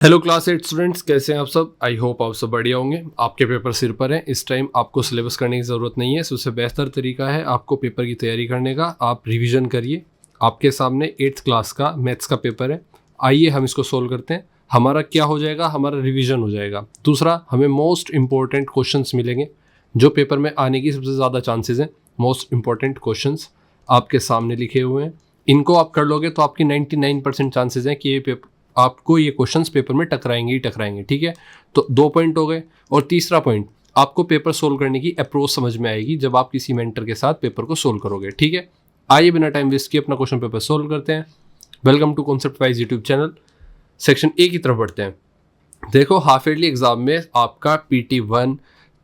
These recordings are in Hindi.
हेलो क्लास 8 स्टूडेंट्स, कैसे हैं आप सब। आई होप आप सब बढ़िया होंगे। आपके पेपर सिर पर हैं। इस टाइम आपको सिलेबस करने की ज़रूरत नहीं है। सबसे बेहतर तरीका है आपको पेपर की तैयारी करने का। आप रिवीजन करिए। आपके सामने 8th क्लास का मैथ्स का पेपर है। आइए हम इसको सोल्व करते हैं। हमारा क्या हो जाएगा, हमारा रिविजन हो जाएगा। दूसरा, हमें मोस्ट इंपॉर्टेंट क्वेश्चन मिलेंगे जो पेपर में आने की सबसे ज़्यादा चांसेज हैं। मोस्ट इंपॉर्टेंट क्वेश्चन आपके सामने लिखे हुए हैं। इनको आप कर लोगे तो आपकी 99% चांसेज हैं कि ये पेपर आपको ये क्वेश्चंस पेपर में टकराएंगे ही टकराएंगे। ठीक है, तो 2 पॉइंट हो गए। और तीसरा पॉइंट, आपको पेपर सोल्व करने की अप्रोच समझ में आएगी जब आप किसी मेंटर के साथ पेपर को सोल्व करोगे। ठीक है, आइए बिना टाइम वेस्ट किए अपना क्वेश्चन पेपर सोल्व करते हैं। Welcome to concept wise YouTube channel. Section A की तरफ बढ़ते हैं। देखो, हाफ ईयरली एग्जाम में आपका PT1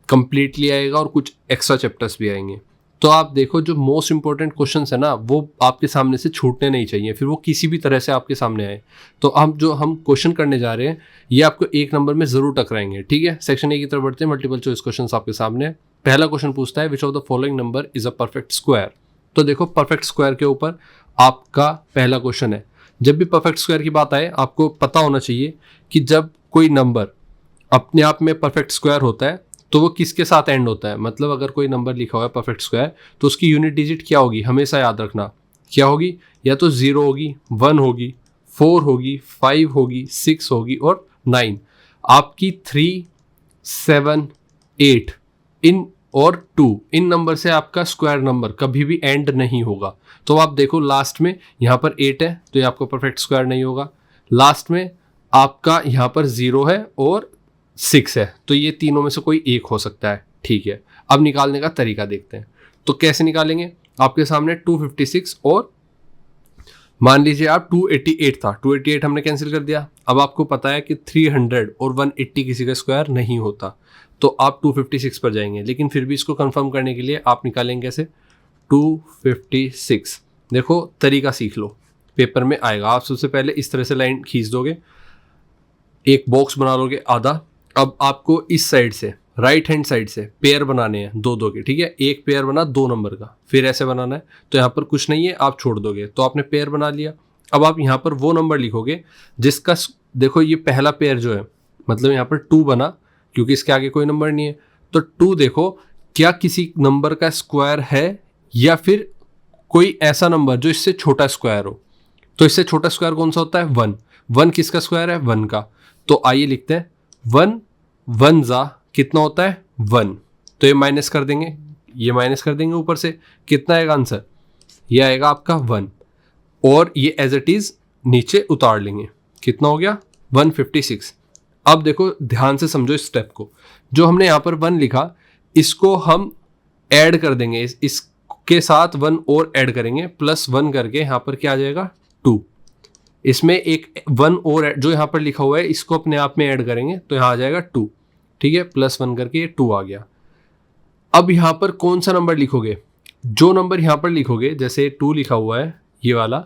कंप्लीटली आएगा और कुछ एक्स्ट्रा चैप्टर्स भी आएंगे। तो आप देखो, जो मोस्ट इंपॉर्टेंट क्वेश्चन है ना, वो आपके सामने से छूटने नहीं चाहिए, फिर वो किसी भी तरह से आपके सामने आए। तो हम क्वेश्चन करने जा रहे हैं, ये आपको 1 नंबर में जरूर टकराएंगे। ठीक है, सेक्शन ए की तरफ बढ़ते हैं। मल्टीपल चॉइस क्वेश्चन आपके सामने है। पहला क्वेश्चन पूछता है, which of the following number is a perfect square. तो देखो, परफेक्ट स्क्वायर के ऊपर आपका पहला क्वेश्चन है। जब भी परफेक्ट स्क्वायर की बात आए, आपको पता होना चाहिए कि जब कोई नंबर अपने आप में परफेक्ट स्क्वायर होता है तो वो किसके साथ एंड होता है। मतलब अगर कोई नंबर लिखा हुआ है परफेक्ट स्क्वायर, तो उसकी यूनिट डिजिट क्या होगी, हमेशा याद रखना। क्या होगी? या तो 0 होगी, 1 होगी, 4 होगी, 5 होगी, 6 होगी और 9। आपकी 3, 7, 8 इन और 2 इन नंबर से आपका स्क्वायर नंबर कभी भी एंड नहीं होगा। तो आप देखो, लास्ट में यहाँ पर 8 है तो ये आपका परफेक्ट स्क्वायर नहीं होगा। लास्ट में आपका यहाँ पर 0 है और 6 है, तो ये तीनों में से कोई एक हो सकता है। ठीक है, अब निकालने का तरीका देखते हैं। तो कैसे निकालेंगे? आपके सामने 256 और मान लीजिए आप 288 था, 288 हमने कैंसिल कर दिया। अब आपको पता है कि 300 और 180 किसी का स्क्वायर नहीं होता, तो आप 256 पर जाएंगे। लेकिन फिर भी इसको कंफर्म करने के लिए आप निकालेंगे कैसे? 256। देखो, तरीका सीख लो, पेपर में आएगा। आप सबसे पहले इस तरह से लाइन खींच दोगे, एक बॉक्स बना लोगे आधा। अब आपको इस साइड से, राइट हैंड साइड से पेयर बनाने हैं दो दो के। ठीक है, एक पेयर बना 2 नंबर का, फिर ऐसे बनाना है। तो यहाँ पर कुछ नहीं है, आप छोड़ दोगे, तो आपने पेयर बना लिया। अब आप यहाँ पर वो नंबर लिखोगे जिसका, देखो ये पहला पेयर जो है, मतलब यहाँ पर 2 बना क्योंकि इसके आगे कोई नंबर नहीं है। तो 2 देखो, क्या किसी नंबर का स्क्वायर है या फिर कोई ऐसा नंबर जो इससे छोटा स्क्वायर हो। तो इससे छोटा स्क्वायर कौन सा होता है? 1। 1 किसका स्क्वायर है? 1 का। तो आइए लिखते हैं 1 1 जा कितना होता है? 1। तो ये माइनस कर देंगे, ये माइनस कर देंगे ऊपर से। कितना आएगा आंसर? ये आएगा आपका 1, और ये एज इट इज नीचे उतार लेंगे। कितना हो गया? 156। अब देखो, ध्यान से समझो इस स्टेप को। जो हमने यहाँ पर 1 लिखा, इसको हम ऐड कर देंगे, इसके साथ 1 और ऐड करेंगे, +1 करके यहाँ पर क्या आ जाएगा? 2। इसमें एक 1 और जो यहाँ पर लिखा हुआ है, इसको अपने आप में ऐड करेंगे तो यहाँ आ जाएगा 2। ठीक है, +1 करके ये 2 आ गया। अब यहाँ पर कौन सा नंबर लिखोगे? जो नंबर यहाँ पर लिखोगे, जैसे 2 लिखा हुआ है ये वाला,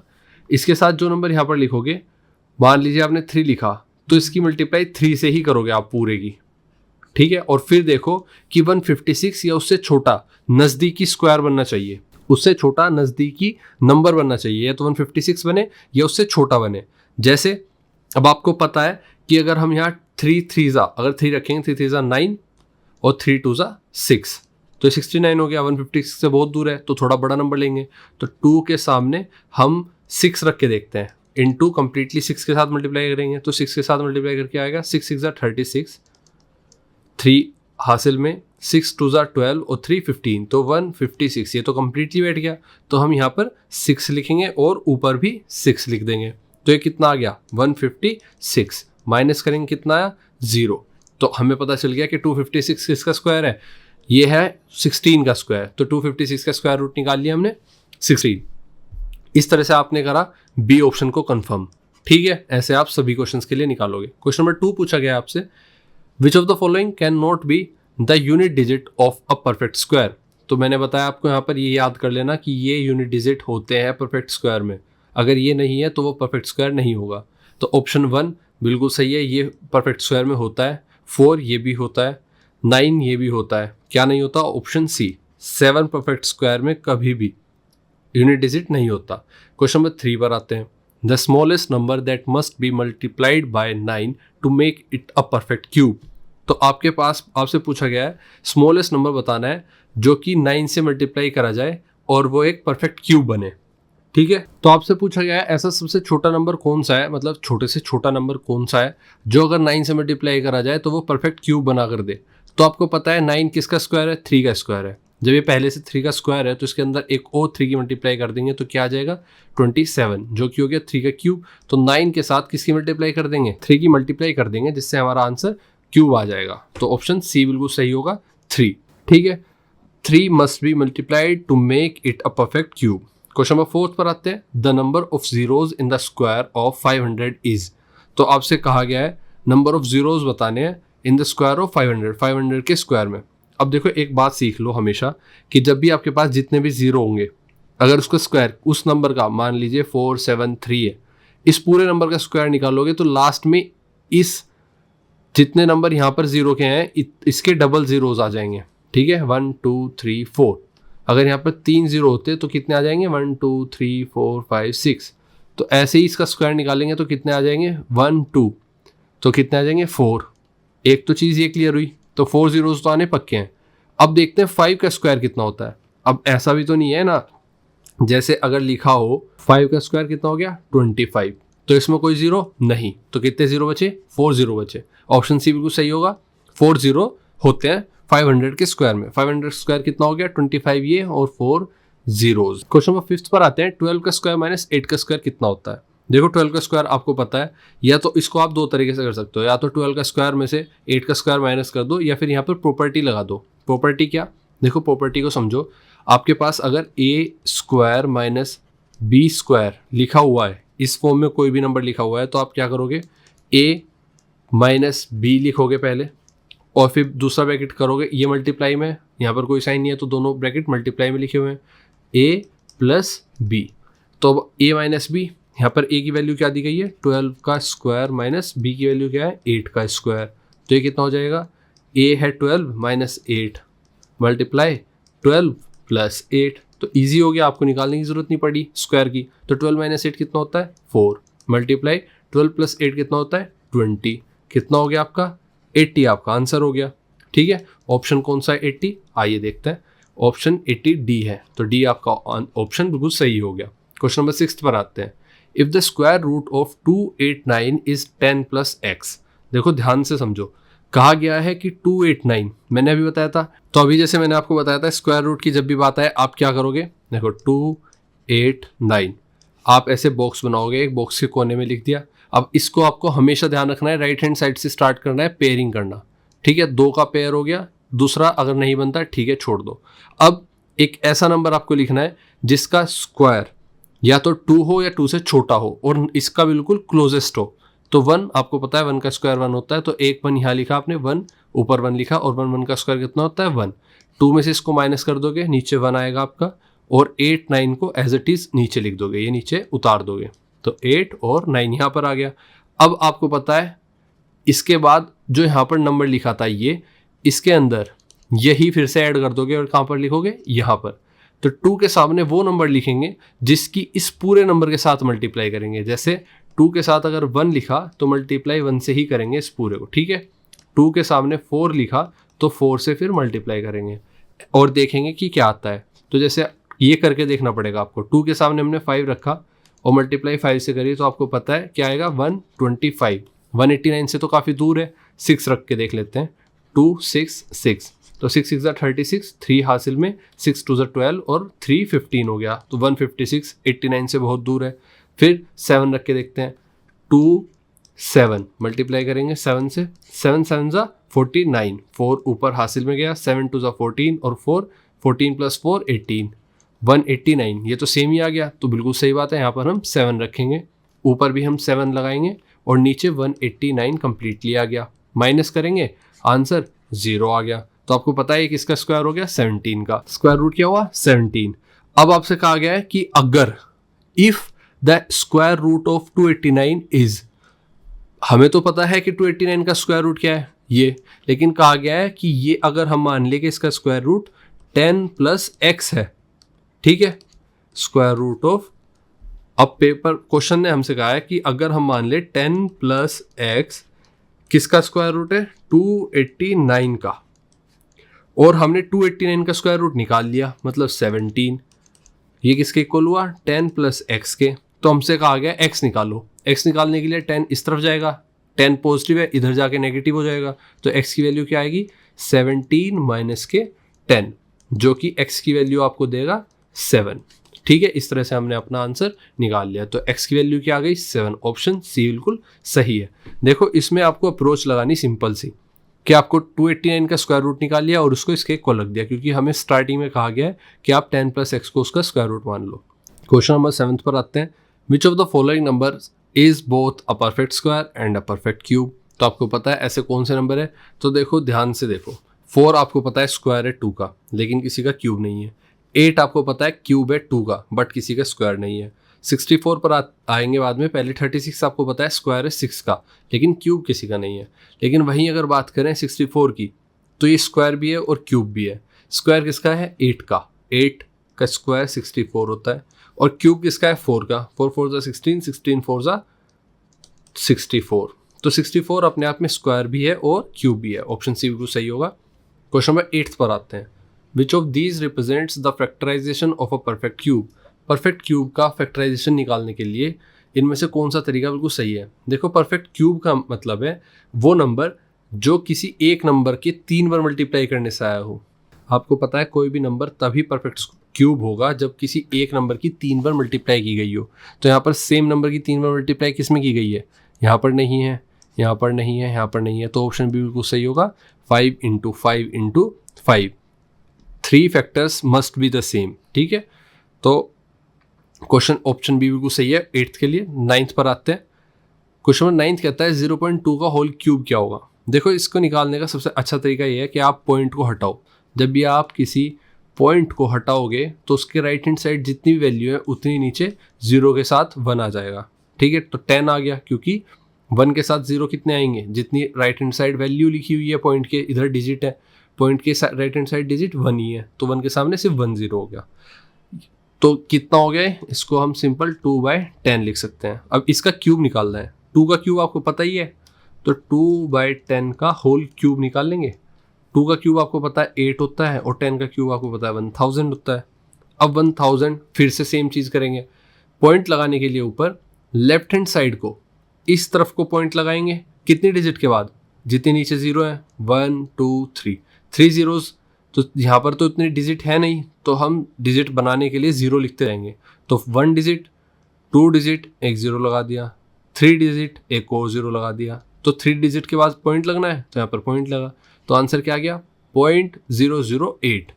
इसके साथ जो नंबर यहाँ पर लिखोगे, मान लीजिए आपने 3 लिखा, तो इसकी मल्टीप्लाई 3 से ही करोगे आप पूरे की। ठीक है, और फिर देखो कि 156 या उससे छोटा नज़दीकी स्क्वायर बनना चाहिए, उससे छोटा नज़दीकी नंबर बनना चाहिए, या तो 156 बने या उससे छोटा बने। जैसे अब आपको पता है कि अगर हम यहाँ 3 3 अगर 3 रखेंगे, 3 3 9 और 3 2 6, तो 69 हो गया। 156 से बहुत दूर है तो थोड़ा बड़ा नंबर लेंगे। तो 2 के सामने हम 6 रख के देखते हैं, इनटू कंप्लीटली 6 के साथ मल्टीप्लाई करेंगे, तो 6 के साथ मल्टीप्लाई करके आएगा 6 6 36, 3 हासिल में, 6 2 12 और 3 15, तो 156। ये तो कंप्लीटली बैठ गया, तो हम यहाँ पर 6 लिखेंगे और ऊपर भी 6 लिख देंगे। तो ये कितना आ गया? 156। माइनस करेंगे, कितना आया? 0। तो हमें पता चल गया कि 256 किसका स्क्वायर है? ये है 16 का स्क्वायर। तो 256 का स्क्वायर रूट निकाल लिया हमने, 16। इस तरह से आपने करा बी ऑप्शन को कंफर्म। ठीक है, ऐसे आप सभी क्वेश्चंस के लिए निकालोगे। क्वेश्चन नंबर 2 पूछा गया आपसे, which of the following can not be the unit digit of a perfect square. तो मैंने बताया आपको, यहाँ पर ये याद कर लेना कि ये यूनिट डिजिट होते हैं परफेक्ट स्क्वायर में। अगर ये नहीं है तो वो परफेक्ट स्क्वायर नहीं होगा। तो ऑप्शन 1 बिल्कुल सही है, ये परफेक्ट स्क्वायर में होता है। 4 ये भी होता है, 9 ये भी होता है। क्या नहीं होता? ऑप्शन सी, 7 परफेक्ट स्क्वायर में कभी भी यूनिट डिजिट नहीं होता। क्वेश्चन नंबर 3 पर आते हैं। The smallest number that must be multiplied by 9 to make it a perfect cube. तो आपके पास आपसे पूछा गया है स्मॉलेस्ट नंबर बताना है जो कि 9 से मल्टीप्लाई करा जाए और वो एक परफेक्ट क्यूब बने। ठीक है, तो आपसे पूछा गया है ऐसा सबसे छोटा नंबर कौन सा है, मतलब छोटे से छोटा नंबर कौन सा है जो अगर 9 से मल्टीप्लाई करा जाए तो वो परफेक्ट क्यूब बना कर दे। तो आपको पता है 9 किसका स्क्वायर है, 3 का स्क्वायर है। जब ये पहले से 3 का स्क्वायर है तो इसके अंदर एक और 3 की मल्टीप्लाई कर देंगे तो क्या आ जाएगा 27, जो कि हो गया 3 का क्यूब। तो 9 के साथ किसकी मल्टीप्लाई कर देंगे, 3 की मल्टीप्लाई कर देंगे, जिससे हमारा आंसर क्यूब आ जाएगा। तो ऑप्शन सी बिल्कुल सही होगा 3। ठीक है, 3 must be multiplied to make it a perfect cube. Question number 4 पर आते हैं। The number of zeros in the square of 500 is. तो आपसे कहा गया है नंबर ऑफ जीरोज बताने हैं इन द स्क्वायर ऑफ 500 के स्क्वायर में। अब देखो एक बात सीख लो हमेशा कि जब भी आपके पास जितने भी जीरो होंगे, अगर उसका स्क्वायर उस नंबर का मान लीजिए 473 है, इस पूरे नंबर का स्क्वायर निकालोगे तो लास्ट में इस जितने नंबर यहाँ पर जीरो के हैं इसके डबल जीरोज आ जाएंगे। ठीक है, 1 2 3 4। अगर यहाँ पर 3 जीरो होते तो कितने आ जाएंगे 1 2 3 4 5 6। तो ऐसे ही इसका स्क्वायर निकालेंगे तो कितने आ जाएंगे 1 2, तो कितने आ जाएंगे 4। एक तो चीज़ ये क्लियर हुई, तो 4 जीरोज तो आने पक्के हैं। अब देखते हैं 5 का स्क्वायर कितना होता है। अब ऐसा भी तो नहीं है ना, जैसे अगर लिखा हो 5 का स्क्वायर कितना हो गया 25, तो इसमें कोई जीरो नहीं, तो कितने जीरो बचे 4 जीरो बचे। ऑप्शन सी बिल्कुल सही होगा, 4 जीरो होते हैं 500 के स्क्वायर में। 500 स्क्वायर कितना हो गया 25 ये और 4 जीरोज। क्वेश्चन नंबर 5 पर आते हैं। 12 का स्क्वायर माइनस 8 का स्क्वायर कितना होता है। देखो 12 का स्क्वायर आपको पता है, या तो इसको आप दो तरीके से कर सकते हो, या तो 12 का स्क्वायर में से 8 का स्क्वायर माइनस कर दो, या फिर यहाँ पर प्रॉपर्टी लगा दो। प्रॉपर्टी क्या, देखो प्रॉपर्टी को समझो। आपके पास अगर ए स्क्वायर माइनस बी स्क्वायर लिखा हुआ है, इस फॉर्म में कोई भी नंबर लिखा हुआ है, तो आप क्या करोगे ए माइनस बी लिखोगे पहले, और फिर दूसरा ब्रैकेट करोगे, ये मल्टीप्लाई में, यहाँ पर कोई साइन नहीं है तो दोनों ब्रैकेट मल्टीप्लाई में लिखे हुए हैं, ए प्लस बी। तो अब ए माइनस बी, यहाँ पर ए की वैल्यू क्या दी गई है 12 का स्क्वायर माइनस बी की वैल्यू क्या है 8 का स्क्वायर। तो ये कितना हो जाएगा, ए है 12 माइनस 8 मल्टीप्लाई 12 प्लस 8। तो ईजी हो गया, आपको निकालने की जरूरत नहीं पड़ी स्क्वायर की। तो 12 माइनस 8 कितना होता है 4, मल्टीप्लाई 12 प्लस 8 कितना होता है 20। कितना हो गया आपका 80, आपका आंसर हो गया। ठीक है, ऑप्शन कौन सा है 80, आइए देखते हैं। ऑप्शन 80 डी है, तो डी आपका ऑप्शन बिल्कुल सही हो गया। क्वेश्चन नंबर 6 पर आते हैं। If the square root of 289 is 10 plus x. देखो ध्यान से समझो, कहा गया है कि 289 मैंने अभी बताया था, तो अभी जैसे मैंने आपको बताया था स्क्वायर रूट की जब भी बात आए आप क्या करोगे, देखो 289 आप ऐसे बॉक्स बनाओगे, एक बॉक्स के कोने में लिख दिया। अब इसको आपको हमेशा ध्यान रखना है, राइट हैंड साइड से स्टार्ट करना है, पेयरिंग करना। ठीक है, 2 का पेयर हो गया, दूसरा अगर नहीं बनता ठीक है छोड़ दो। अब एक ऐसा नंबर आपको लिखना है जिसका स्क्वायर या तो 2 हो या 2 से छोटा हो और इसका बिल्कुल क्लोजेस्ट हो। तो 1 आपको पता है 1 का स्क्वायर 1 होता है, तो एक 1 यहाँ लिखा आपने, 1 ऊपर 1 लिखा, और 1 का स्क्वायर कितना होता है 1। 2 में से इसको माइनस कर दोगे, नीचे 1 आएगा आपका, और 8 9 को एज इट इज नीचे लिख दोगे, ये नीचे उतार दोगे, तो 8 और 9 यहाँ पर आ गया। अब आपको पता है इसके बाद जो यहाँ पर नंबर लिखा था ये, इसके अंदर यही फिर से ऐड कर दोगे और कहाँ पर लिखोगे यहाँ पर। तो 2 के सामने वो नंबर लिखेंगे जिसकी इस पूरे नंबर के साथ मल्टीप्लाई करेंगे। जैसे 2 के साथ अगर 1 लिखा तो मल्टीप्लाई 1 से ही करेंगे इस पूरे को। ठीक है, 2 के सामने 4 लिखा तो 4 से फिर मल्टीप्लाई करेंगे और देखेंगे कि क्या आता है। तो जैसे ये करके देखना पड़ेगा आपको। 2 के सामने हमने 5 रखा और मल्टीप्लाई 5 से करिए तो आपको पता है क्या आएगा 125। 189 से तो काफ़ी दूर है, 6 रख के देख लेते हैं, 2 6 6, तो 6 6 36, 3 हासिल में, 6 2 12 और 3 15 हो गया, तो 156 89 से बहुत दूर है। फिर 7 रख के देखते हैं, 2 7 मल्टीप्लाई करेंगे 7 से, 7 7 49, 4 ऊपर हासिल में गया, 7 2 14 और 4 14 प्लस 4 18, 189 ये तो सेम ही आ गया। तो बिल्कुल सही बात है, यहाँ पर हम 7 रखेंगे, ऊपर भी हम 7 लगाएंगे और नीचे 189 कंप्लीटली आ गया। माइनस करेंगे आंसर 0 आ गया। तो आपको पता है किसका स्क्वायर हो गया 17 का। स्क्वायर रूट क्या हुआ 17। अब आपसे कहा गया है कि अगर if the square root of 289 is, हमें तो पता है कि 289 का स्क्वायर रूट क्या है ये, लेकिन कहा गया है कि ये अगर हम मान ले कि इसका स्क्वायर रूट 10 प्लस एक्स है। ठीक है, स्क्वायर रूट ऑफ अब पेपर क्वेश्चन ने हमसे कहा है कि अगर हम मान ले 10 प्लस एक्स किसका स्क्वायर रूट है, 289 का, और हमने 289 का स्क्वायर रूट निकाल लिया, मतलब 17। ये किसके इक्वल हुआ, 10 प्लस एक्स के। तो हमसे कहा गया एक्स निकालो। एक्स निकालने के लिए 10 इस तरफ जाएगा, 10 पॉजिटिव है, इधर जाके नेगेटिव हो जाएगा, तो एक्स की वैल्यू क्या आएगी, 17 माइनस के 10, जो कि एक्स की वैल्यू आपको देगा 7। ठीक है, इस तरह से हमने अपना आंसर निकाल लिया। तो एक्स की वैल्यू क्या आ गई, 7। ऑप्शन सी बिल्कुल सही है। देखो इसमें आपको अप्रोच लगानी सिंपल सी, कि आपको 289 का स्क्वायर रूट निकाल लिया और उसको इसके इक्वल रख दिया, क्योंकि हमें स्टार्टिंग में कहा गया है कि आप 10 प्लस एक्स को उसका स्क्वायर रूट मान लो। क्वेश्चन नंबर 7 पर आते हैं। Which of the following number is both a perfect square and a perfect cube. तो आपको पता है ऐसे कौन से नंबर है, तो देखो ध्यान से देखो। 4 आपको पता है स्क्वायर है 2 का, लेकिन किसी का क्यूब नहीं है। 8 आपको पता है क्यूब है 2 का, बट किसी का स्क्वायर नहीं है। 64 पर आएंगे बाद में। पहले 36 आपको पता है स्क्वायर है 6 का, लेकिन क्यूब किसी का नहीं है। लेकिन वहीं अगर बात करें 64 की, तो ये स्क्वायर भी है और क्यूब भी है। स्क्वायर किसका है, 8 का, 8 का स्क्वायर 64 होता है, और क्यूब किसका है, 4 का, 4 4 जा 16, 16 4 जा 64। तो 64 अपने आप में स्क्वायर भी है और क्यूब भी है। ऑप्शन सी बिल्कुल सही होगा। क्वेश्चन नंबर 8 पर आते हैं। Which of these represents the factorization of a perfect cube. Perfect cube का फैक्टराइजेशन निकालने के लिए इनमें से कौन सा तरीका बिल्कुल सही है। देखो परफेक्ट क्यूब का मतलब है वो नंबर जो किसी एक नंबर के 3 बार मल्टीप्लाई करने से आया हो। आपको पता है कोई भी नंबर तभी परफेक्ट क्यूब होगा जब किसी एक नंबर की 3 बार मल्टीप्लाई की गई हो। तो यहाँ पर सेम नंबर की 3 बार मल्टीप्लाई किस में की गई है, यहाँ पर नहीं है, यहाँ पर नहीं है, यहाँ पर नहीं है, तो ऑप्शन बी बिल्कुल सही होगा। 5 into 5 into 5, 3 factors must be the same. ठीक है, तो क्वेश्चन ऑप्शन बी बिल्कुल सही है 8th के लिए। 9th पर आते हैं। क्वेश्चन नंबर 9th कहता है 0.2 का होल क्यूब क्या होगा। देखो इसको निकालने का सबसे अच्छा तरीका ये है कि आप पॉइंट को हटाओ। जब भी आप किसी पॉइंट को हटाओगे तो उसके राइट हैंड साइड जितनी वैल्यू है उतनी नीचे 0 के साथ 1 आ जाएगा। ठीक है, तो 10 आ गया, क्योंकि 1 के साथ 0 कितने आएंगे, जितनी राइट हैंड साइड वैल्यू लिखी हुई है पॉइंट के, इधर डिजिट है, पॉइंट के राइट हैंड साइड डिजिट 1 ही है, तो 1 के सामने सिर्फ 1 0 हो गया। तो कितना हो गया, इसको हम सिंपल 2/10 लिख सकते हैं। अब इसका क्यूब निकालना है। 2 का क्यूब आपको पता ही है, तो 2/10 का होल क्यूब निकाल लेंगे। 2 का क्यूब आपको पता है 8 होता है, और 10 का क्यूब आपको पता है 1000 होता है। अब 1000 फिर से सेम चीज़ करेंगे। पॉइंट लगाने के लिए ऊपर लेफ्ट हैंड साइड को इस तरफ को पॉइंट लगाएंगे, कितनी डिजिट के बाद, जितने नीचे 0 है, 1 2 3, 3 zeros। तो यहाँ पर तो इतनी डिजिट है नहीं, तो हम डिजिट बनाने के लिए 0 लिखते रहेंगे। तो 1 डिजिट, 2 डिजिट, एक 0 लगा दिया, 3 डिजिट, एक और 0 लगा दिया। तो 3 डिजिट के बाद पॉइंट लगना है, तो यहाँ पर पॉइंट लगा, तो आंसर क्या आ गया, 0.008।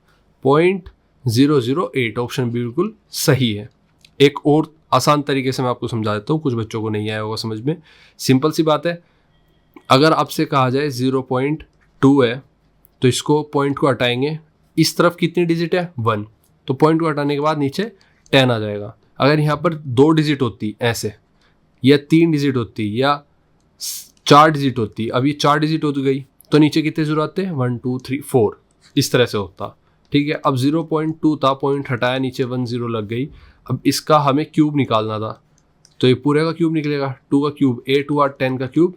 0.008 ऑप्शन बिल्कुल सही है। एक और आसान तरीके से मैं आपको समझा देता हूँ, कुछ बच्चों को नहीं आया होगा समझ में। सिंपल सी बात है, अगर आपसे कहा जाए 0.2 है, तो इसको पॉइंट को हटाएंगे, इस तरफ कितनी डिजिट है 1, तो पॉइंट को हटाने के बाद नीचे 10 आ जाएगा। अगर यहाँ पर 2 डिजिट होती ऐसे, या 3 डिजिट होती, या 4 डिजिट होती, अब ये 4 डिजिट हो गई, तो नीचे कितने 0 आते हैं, 1 2 3 4, इस तरह से होता। ठीक है, अब 0.2 था, पॉइंट हटाया, नीचे 1 0 लग गई। अब इसका हमें क्यूब निकालना था, तो ये पूरे का क्यूब निकलेगा, 2 का क्यूब 8 हुआ, 10 का क्यूब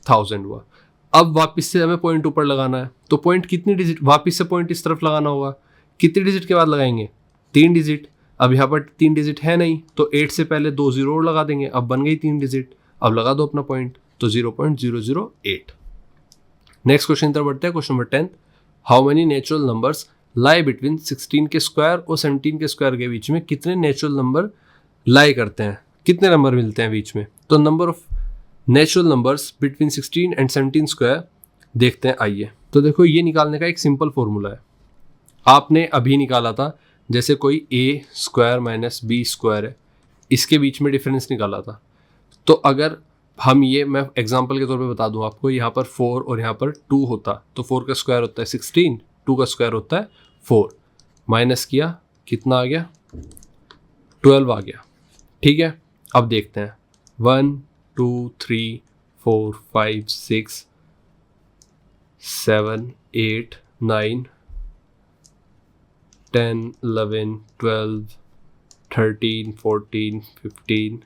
1000 हुआ। अब वापस से हमें पॉइंट ऊपर लगाना है, तो पॉइंट कितनी डिजिट, वापस से पॉइंट इस तरफ लगाना होगा, कितनी डिजिट के बाद लगाएंगे, 3 डिजिट। अब यहाँ पर 3 डिजिट है नहीं, तो 8 से पहले 2 0 और लगा देंगे, अब बन गई 3 डिजिट। अब लगा दो अपना पॉइंट, तो 0.008। नेक्स्ट क्वेश्चन तरफ बढ़ते हैं। Question number 10, how many natural numbers lie between 16 के स्क्वायर और 17 के स्क्वायर के बीच में कितने नेचुरल नंबर लाई करते हैं, कितने नंबर मिलते हैं बीच में। तो number of natural numbers between 16 and 17 square देखते हैं, आइए। तो देखो ये निकालने का एक सिंपल फॉर्मूला है, आपने अभी निकाला था, जैसे कोई a square minus b square है, इसके बीच में डिफरेंस निकाला था। तो अगर हम ये, मैं एग्जांपल के तौर पे बता दूं आपको, यहाँ पर 4 और यहाँ पर 2 होता, तो 4 का स्क्वायर होता है 16, 2 का स्क्वायर होता है 4, माइनस किया, कितना आ गया, 12 आ गया। ठीक है, अब देखते हैं 1 2 3 4 5 6 7 8 9 10 11 12 13, 14, 15,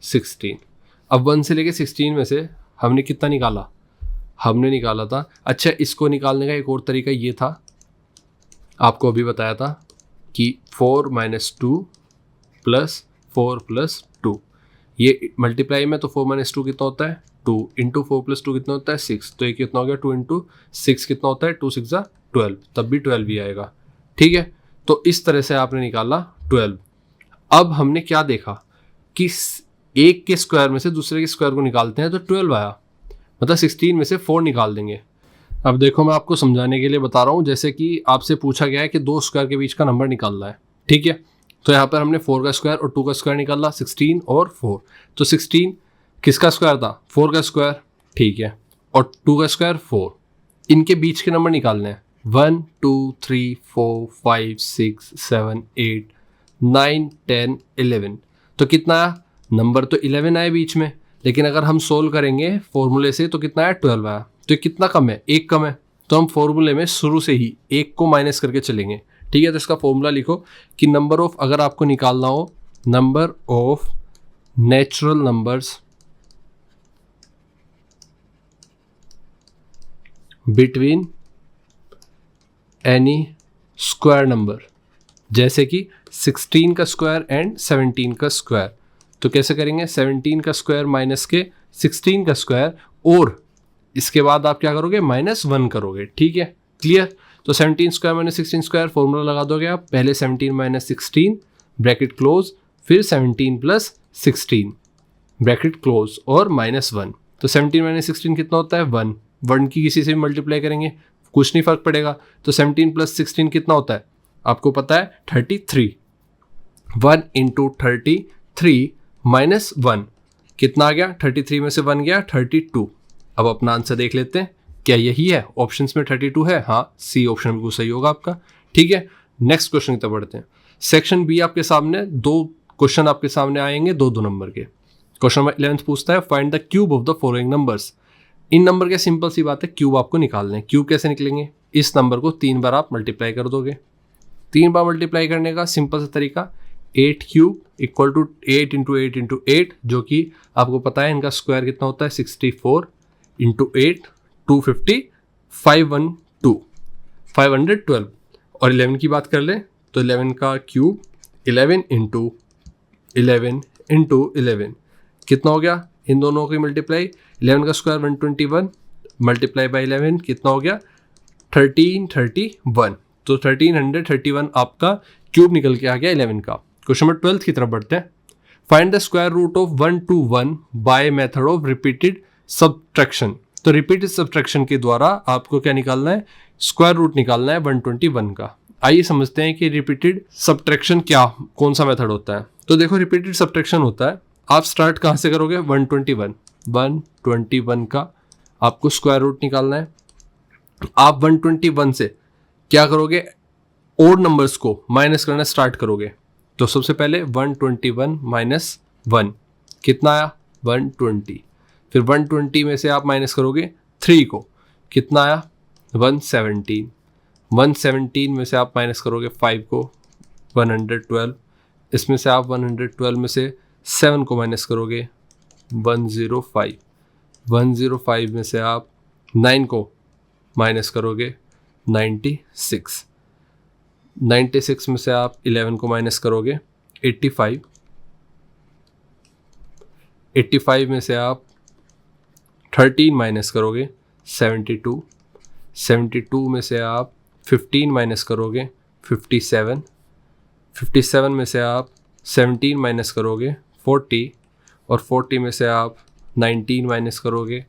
16। अब 1 से लेके 16 में से हमने कितना निकाला? हमने निकाला था, अच्छा इसको निकालने का एक और तरीका ये था, आपको अभी बताया था कि 4 - 2 + 4 + 2, ये मल्टीप्लाई में तो 4 - 2 कितना होता है? 2 × 4 + 2 कितना होता है? 6। तो ये कितना हो गया? 2 × 6 कितना होता है? 2 × 6 = 12, तब भी 12 ही आएगा। ठीक है, तो इस तरह से आपने निकाला 12। अब हमने क्या देखा कि एक के स्क्वायर में से दूसरे के स्क्वायर को निकालते हैं तो 12 आया, मतलब 16 में से 4 निकाल देंगे। अब देखो मैं आपको समझाने के लिए बता रहा हूँ, जैसे कि आपसे पूछा गया है कि 2 स्क्वायर के बीच का नंबर निकालना है, ठीक है, तो यहाँ पर हमने 4 का स्क्वायर और 2 का स्क्वायर निकाला, 16 और 4। तो 16 किसका स्क्वायर था? 4 का स्क्वायर, ठीक है, और 2 का स्क्वायर 4। इनके बीच के नंबर निकालने हैं, 1 2 3 4 5 6 7 8 9 10 11। तो कितना आया? नंबर तो 11 आए बीच में, लेकिन अगर हम सोल्व करेंगे फॉर्मूले से तो कितना आया? 12 आया। तो कितना कम है? 1 कम है, तो हम फॉर्मूले में शुरू से ही 1 को माइनस करके चलेंगे। ठीक है, तो इसका फॉर्मूला लिखो कि नंबर ऑफ, अगर आपको निकालना हो number of natural numbers between N E square number, जैसे कि 16 का स्क्वायर एंड 17 का स्क्वायर, तो कैसे करेंगे? 17 का स्क्वायर माइनस के 16 का स्क्वायर, और इसके बाद आप क्या करोगे? -1 करोगे। ठीक है, क्लियर? तो 17 स्क्वायर - 16 स्क्वायर फॉर्मूला लगा दोगे आप, पहले 17 - 16 ब्रैकेट क्लोज, फिर 17 + 16 ब्रैकेट क्लोज और -1। तो 17 - 16 कितना होता है? 1। 1 की किसी से भी मल्टीप्लाई करेंगे कुछ नहीं फर्क पड़ेगा। तो 17 + 16 कितना होता है? आपको पता है 33। 1 × 33 - 1 कितना आ गया? 33 में से 1 गया 32। अब अपना आंसर देख लेते हैं, क्या यही है? ऑप्शंस में 32 है, हाँ, सी ऑप्शन बिल्कुल सही होगा आपका। ठीक है, नेक्स्ट क्वेश्चन की तरफ बढ़ते हैं। सेक्शन बी आपके सामने 2 क्वेश्चन आपके सामने आएंगे, 2 नंबर के। क्वेश्चन नंबर 11 पूछता है find the cube of the following numbers. In number के सिंपल सी बात है, क्यूब आपको निकालने हैं। क्यूब कैसे निकलेंगे? इस नंबर को 3 बार आप मल्टीप्लाई कर दोगे। 3 बार मल्टीप्लाई करने का सिंपल सा तरीका, 8 क्यूब इक्वल टू 8 × 8 × 8, जो कि आपको पता है इनका स्क्वायर कितना होता है? 64 × 8 250 512। और 11 की बात कर ले तो 11 का क्यूब 11 × 11 × 11 कितना हो गया? इन दोनों की मल्टीप्लाई, 11 का स्क्वायर 121 मल्टीप्लाई बाई 11 कितना हो गया? 1331। तो 1331 आपका क्यूब निकल के आ गया 11 का। क्वेश्चन नंबर 12 की तरफ बढ़ते हैं। Find the square root of 121 by method of repeated subtraction. तो रिपीटेड सब्ट्रैक्शन के द्वारा आपको क्या निकालना है? स्क्वायर रूट निकालना है 121 का। आइए समझते हैं कि रिपीटेड सब्ट्रैक्शन क्या, कौन सा मेथड होता है। तो देखो, रिपीटेड सब्ट्रैक्शन होता है, आप स्टार्ट कहाँ से करोगे? 121 का आपको स्क्वायर रूट निकालना है। आप 121 से क्या करोगे? ओड नंबर्स को माइनस करना स्टार्ट करोगे। तो सबसे पहले 121 - 1 कितना आया? 120। फिर 120 में से आप माइनस करोगे 3 को, कितना आया? 117। 117 में से आप माइनस करोगे 5 को, 112। इसमें से आप 112 में से 7 को माइनस करोगे, 105। 105 में से आप 9 को माइनस करोगे, 96। 96 में से आप 11 को माइनस करोगे, 85। 85 में से आप 13 माइनस करोगे, 72। 72 में से आप 15 माइनस करोगे, 57। 57 में से आप 17 माइनस करोगे, 40। और 40 में से आप 19 माइनस करोगे,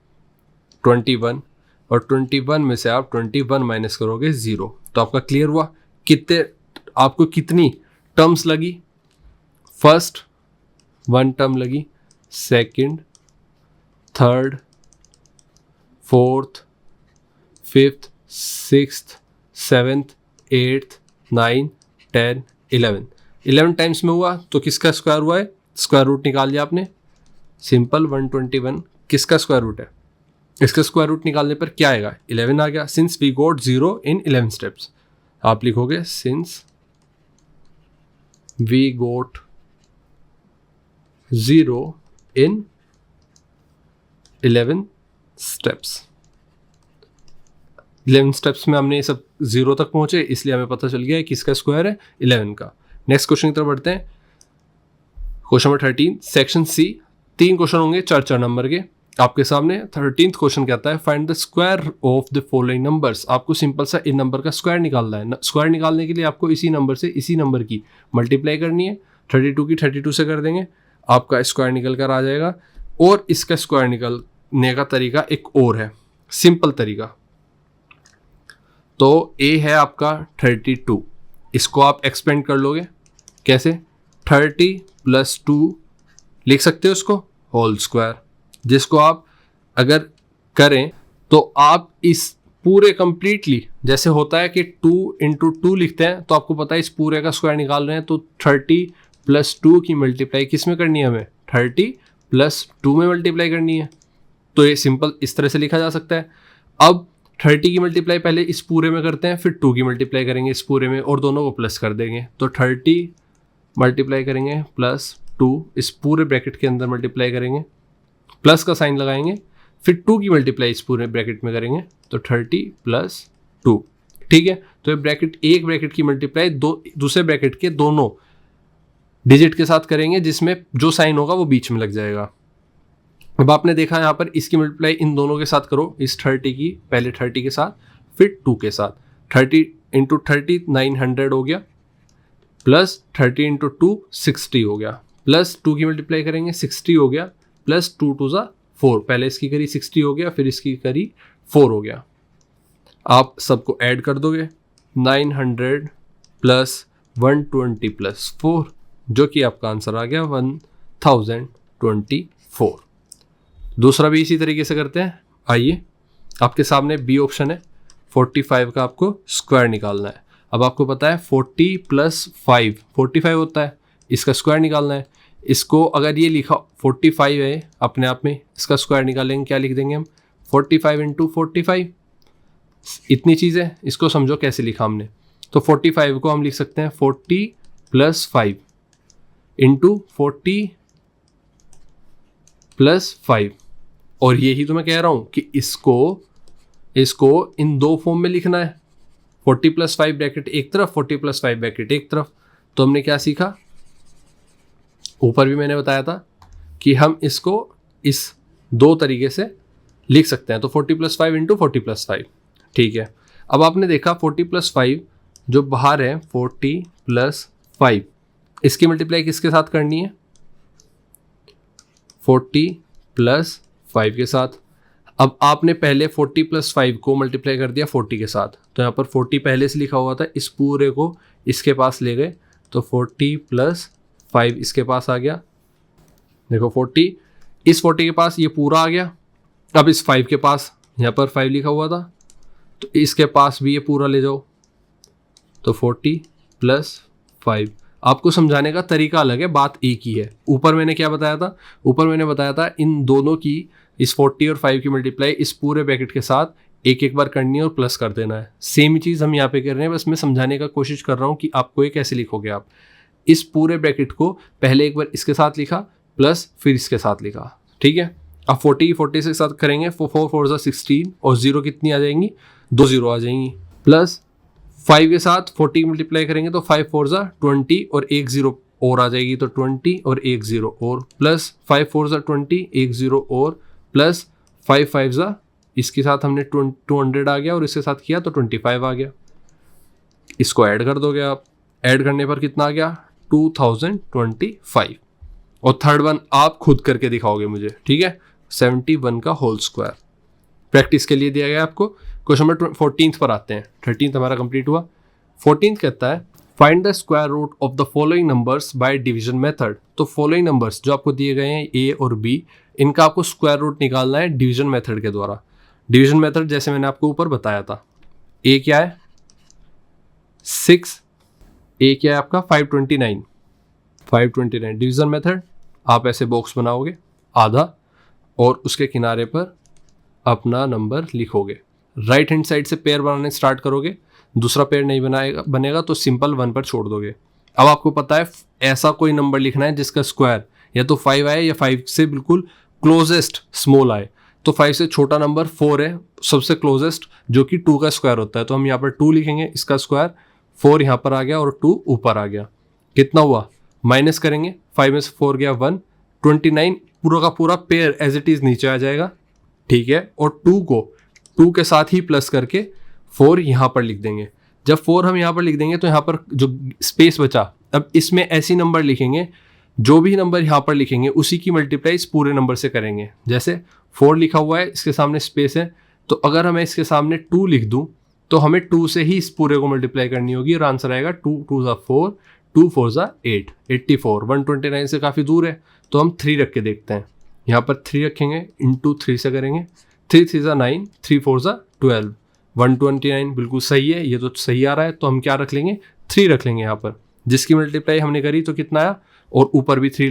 21। और 21 में से आप 21 माइनस करोगे, 0। तो आपका क्लियर हुआ? कितने आपको कितनी टर्म्स लगी? फर्स्ट 1 टर्म लगी, second, third, fourth, fifth, sixth, seventh, eighth, 9, 10, 11। 11 times में हुआ तो किसका स्क्वायर हुआ है? स्क्वायर रूट निकाल लिया आपने। सिंपल 121 किसका स्क्वायर रूट है? इसका स्क्वायर रूट निकालने पर क्या आएगा? 11 आ गया। Since we got 0 in 11 steps, आप लिखोगे since we got 0 in 11 steps. 11 steps में हमने ये सब 0 तक पहुंचे, इसलिए हमें पता चल गया है किसका स्क्वायर है 11 का। नेक्स्ट क्वेश्चन की तरफ बढ़ते हैं। Question number 13 section C. 3 question होंगे 4 नंबर के आपके सामने। 13th क्वेश्चन कहता है find the square of the following numbers. आपको सिंपल सा इन नंबर का स्क्वायर निकालना है। स्क्वायर निकालने के लिए आपको इसी नंबर से इसी नंबर की मल्टीप्लाई करनी है। 32 की 32 से कर देंगे, आपका स्क्वायर निकल कर आ जाएगा। और इसका स्क्वायर निकलने का तरीका एक और है, सिंपल तरीका। तो ए है आपका 32, इसको आप एक्सपेंड कर लोगे कैसे? 30 + 2 लिख सकते हो उसको होल स्क्वायर, जिसको आप अगर करें तो आप इस पूरे कंप्लीटली, जैसे होता है कि 2 × 2 लिखते हैं, तो आपको पता है इस पूरे का स्क्वायर निकाल रहे हैं तो 30 + 2 की मल्टीप्लाई किस में करनी है? हमें 30 + 2 में मल्टीप्लाई करनी है। तो ये सिंपल इस तरह से लिखा जा सकता है। अब 30 की मल्टीप्लाई पहले इस पूरे में करते हैं, फिर 2 की मल्टीप्लाई करेंगे इस पूरे में और दोनों को प्लस कर देंगे। तो 30 मल्टीप्लाई करेंगे +2, इस पूरे ब्रैकेट के अंदर मल्टीप्लाई करेंगे, प्लस का साइन लगाएंगे, फिर 2 की मल्टीप्लाई इस पूरे ब्रैकेट में करेंगे तो 30 + 2। ठीक है, तो ये ब्रैकेट, एक ब्रैकेट की मल्टीप्लाई दूसरे ब्रैकेट के दोनों डिजिट के साथ करेंगे, जिसमें जो साइन होगा वो बीच में लग जाएगा। अब आपने देखा यहाँ पर इसकी मल्टीप्लाई इन दोनों के साथ करो, इस 30 की, पहले 30 के साथ फिर 2 के साथ। 30 × 30 900 हो गया, प्लस 30 × 2 60 हो गया, प्लस 2 की मल्टीप्लाई करेंगे 60 हो गया, प्लस 2 × 2 = 4, पहले इसकी करी 60 हो गया, फिर इसकी करी 4 हो गया। आप सबको ऐड कर दोगे 900 + 120 + 4, जो कि आपका आंसर आ गया 1024। दूसरा भी इसी तरीके से करते हैं। आइए, आपके सामने बी ऑप्शन है, 45 का आपको स्क्वायर निकालना है। अब आपको पता है 40 + 5 45 होता है, इसका स्क्वायर निकालना है। इसको अगर ये लिखा 45 है अपने आप में, इसका स्क्वायर निकालेंगे, क्या लिख देंगे हम? 45 × 45। इतनी चीज़ है, इसको समझो कैसे लिखा हमने। तो 45 को हम लिख सकते हैं 40 + 5 × 40 + 5। और यही तो मैं कह रहा हूं कि इसको इन 2 फॉर्म में लिखना है, 40 + 5 ब्रैकेट एक तरफ, 40 + 5 ब्रैकेट एक तरफ। तो हमने क्या सीखा, ऊपर भी मैंने बताया था कि हम इसको इस 2 तरीके से लिख सकते हैं। तो 40 + 5 × 40 + 5। ठीक है, अब आपने देखा 40 + 5 जो बाहर है 40 + 5, इसकी मल्टीप्लाई किसके साथ करनी है? 40 + 5 के साथ। अब आपने पहले 40 + 5 को मल्टीप्लाई कर दिया 40 के साथ, तो यहाँ पर 40 पहले से लिखा हुआ था, इस पूरे को इसके पास ले गए तो 40 + 5 इसके पास आ गया। देखो 40, इस 40 के पास ये पूरा आ गया। अब इस 5 के पास, यहाँ पर 5 लिखा हुआ था, तो इसके पास भी ये पूरा ले जाओ, तो 40 + 5। आपको समझाने का तरीका अलग है, बात एक ही है। ऊपर मैंने क्या बताया था? ऊपर मैंने बताया था इन दोनों की, इस 40 और 5 की मल्टीप्लाई इस पूरे ब्रैकेट के साथ एक एक बार करनी है और प्लस कर देना है। सेम चीज़ हम यहाँ पे कर रहे हैं, बस मैं समझाने का कोशिश कर रहा हूँ कि आपको ये कैसे लिखोगे। आप इस पूरे ब्रैकेट को पहले एक बार इसके साथ लिखा, प्लस फिर इसके साथ लिखा। ठीक है, अब 40 के साथ करेंगे, 4 4 = 16 और 0 कितनी आ जाएंगी? 2 0 आ जाएंगी। प्लस 5 के साथ 40 मल्टीप्लाई करेंगे तो 5 4 = 20 और 1 0 और आ जाएगी, तो 20 और 1 0 और, प्लस 5 4 = 20, 1 0 और, प्लस 5 5 = इसके साथ हमने 200 आ गया और इसके साथ किया तो 25 आ गया। इसको ऐड कर दोगे आप, ऐड करने पर कितना आ गया? 2025। और थर्ड वन आप खुद करके दिखाओगे मुझे, ठीक है? 71 का होल स्क्वायर प्रैक्टिस के लिए दिया गया आपको। क्वेश्चन नंबर 14 पर आते हैं। 13 हमारा कंप्लीट हुआ। 14 कहता है find the square root of the following numbers by division method. तो फॉलोइंग नंबर्स जो आपको दिए गए हैं ए और बी, इनका आपको स्क्वायर रूट निकालना है डिवीजन मेथड के द्वारा। डिवीजन मेथड जैसे मैंने आपको ऊपर बताया था, ए क्या है 6, ए क्या है आपका 529। डिवीजन मेथड आप ऐसे बॉक्स बनाओगे आधा और उसके किनारे पर अपना नंबर लिखोगे। राइट हैंड साइड से पेयर बनाने स्टार्ट करोगे, दूसरा पेयर नहीं बनेगा तो सिंपल 1 पर छोड़ दोगे। अब आपको पता है ऐसा कोई नंबर लिखना है जिसका स्क्वायर या तो 5 आए या 5 से बिल्कुल क्लोजेस्ट स्मॉल आए। तो 5 से छोटा नंबर 4 है सबसे क्लोजेस्ट, जो कि 2 का स्क्वायर होता है। तो हम यहाँ पर 2 लिखेंगे, इसका स्क्वायर 4 यहाँ पर आ गया और 2 ऊपर आ गया। कितना हुआ, माइनस करेंगे, 5 में से 4 गया 1, 29 पूरा का पूरा पेयर एज इट इज नीचे आ जाएगा, ठीक है। और 2 को 2 के साथ ही प्लस करके 4 यहाँ पर लिख देंगे। जब 4 हम यहाँ पर लिख देंगे तो यहाँ पर जो स्पेस बचा, अब इसमें ऐसी नंबर लिखेंगे, जो भी नंबर यहाँ पर लिखेंगे उसी की मल्टीप्लाई इस पूरे नंबर से करेंगे। जैसे 4 लिखा हुआ है, इसके सामने स्पेस है, तो अगर हमें इसके सामने 2 लिख दूँ तो हमें 2 से ही इस पूरे को मल्टीप्लाई करनी होगी और आंसर आएगा 2 2 ज़ा 4, 2 4 ज़ा 8, 84। 129 से काफ़ी दूर है तो हम 3 रख के देखते हैं। यहाँ पर 3 रखेंगे, इंटू 3 से करेंगे, 3 3 ज़ा 9, 3 4 ज़ा 12, 129 बिल्कुल सही है, ये तो सही आ रहा है। तो हम क्या रख लेंगे, 3 रख लेंगे यहाँ पर, जिसकी मल्टीप्लाई हमने करी तो कितना आया, और ऊपर भी 3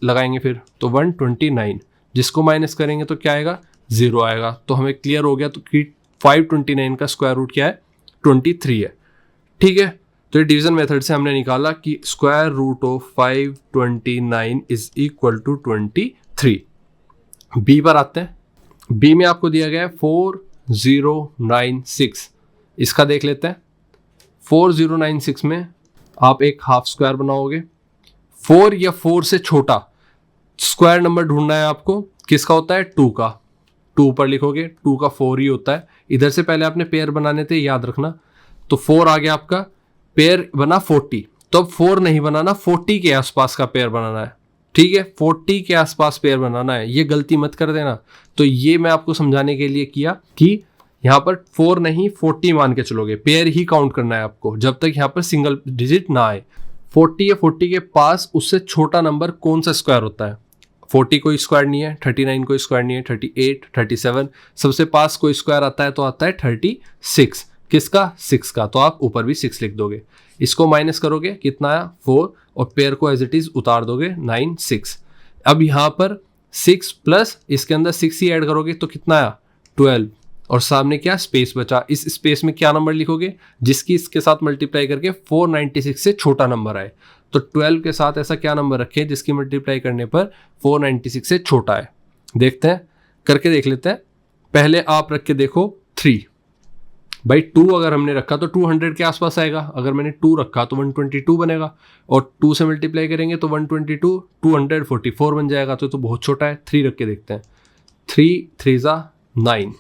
लगाएंगे फिर तो 129, जिसको माइनस करेंगे तो क्या आएगा, 0 आएगा। तो हमें क्लियर हो गया तो कि 529 का स्क्वायर रूट क्या है, 23 है, ठीक है। तो ये डिवीजन मेथड से हमने निकाला कि square root of 529 is equal to 23। B पर आते हैं। बी में आपको दिया गया है 4096, इसका देख लेते हैं। 4096 में आप एक हाफ स्क्वायर बनाओगे। 4 या 4 से छोटा स्क्वायर नंबर ढूंढना है आपको, किसका होता है, 2 का। 2 ऊपर लिखोगे, 2 का 4 ही होता है। इधर से पहले आपने पेयर बनाने थे, याद रखना। तो 4 आ गया आपका, पेयर बना 40, तो अब 4 नहीं बनाना, 40 के आसपास का पेयर बनाना है, ठीक है। 40 के आसपास पेयर बनाना है, ये गलती मत कर देना। तो ये मैं आपको समझाने के लिए किया कि यहाँ पर 4 नहीं 40 मान के चलोगे, पेयर ही काउंट करना है आपको जब तक यहाँ पर सिंगल डिजिट ना आए। 40 या 40 के पास उससे छोटा नंबर कौन सा स्क्वायर होता है, 40 कोई स्क्वायर नहीं है, 39 कोई स्क्वायर नहीं है, 38, 37, सबसे पास कोई स्क्वायर आता है तो आता है 36। किसका, 6 का, तो आप ऊपर भी 6 लिख दोगे। इसको माइनस करोगे, कितना आया, 4, और पेयर को एज इट इज उतार दोगे, 9 6। अब यहाँ पर 6 प्लस इसके अंदर 6 ही ऐड करोगे तो कितना आया, 12, और सामने क्या स्पेस बचा। इस स्पेस में क्या नंबर लिखोगे, जिसकी इसके साथ मल्टीप्लाई करके 496 से छोटा नंबर आए। तो 12 के साथ ऐसा क्या नंबर रखे जिसकी मल्टीप्लाई करने पर 496 से छोटा है। देखते हैं, करके देख लेते हैं। पहले आप रख के देखो 3, भाई 2 अगर हमने रखा तो 200 के आसपास आएगा, अगर मैंने 2 रखा तो 122 बनेगा, और 2 से मल्टीप्लाई करेंगे तो 122 244 बन जाएगा। तो बहुत छोटा है। 3 रख के देखते हैं। 3 3 ज़ा 9,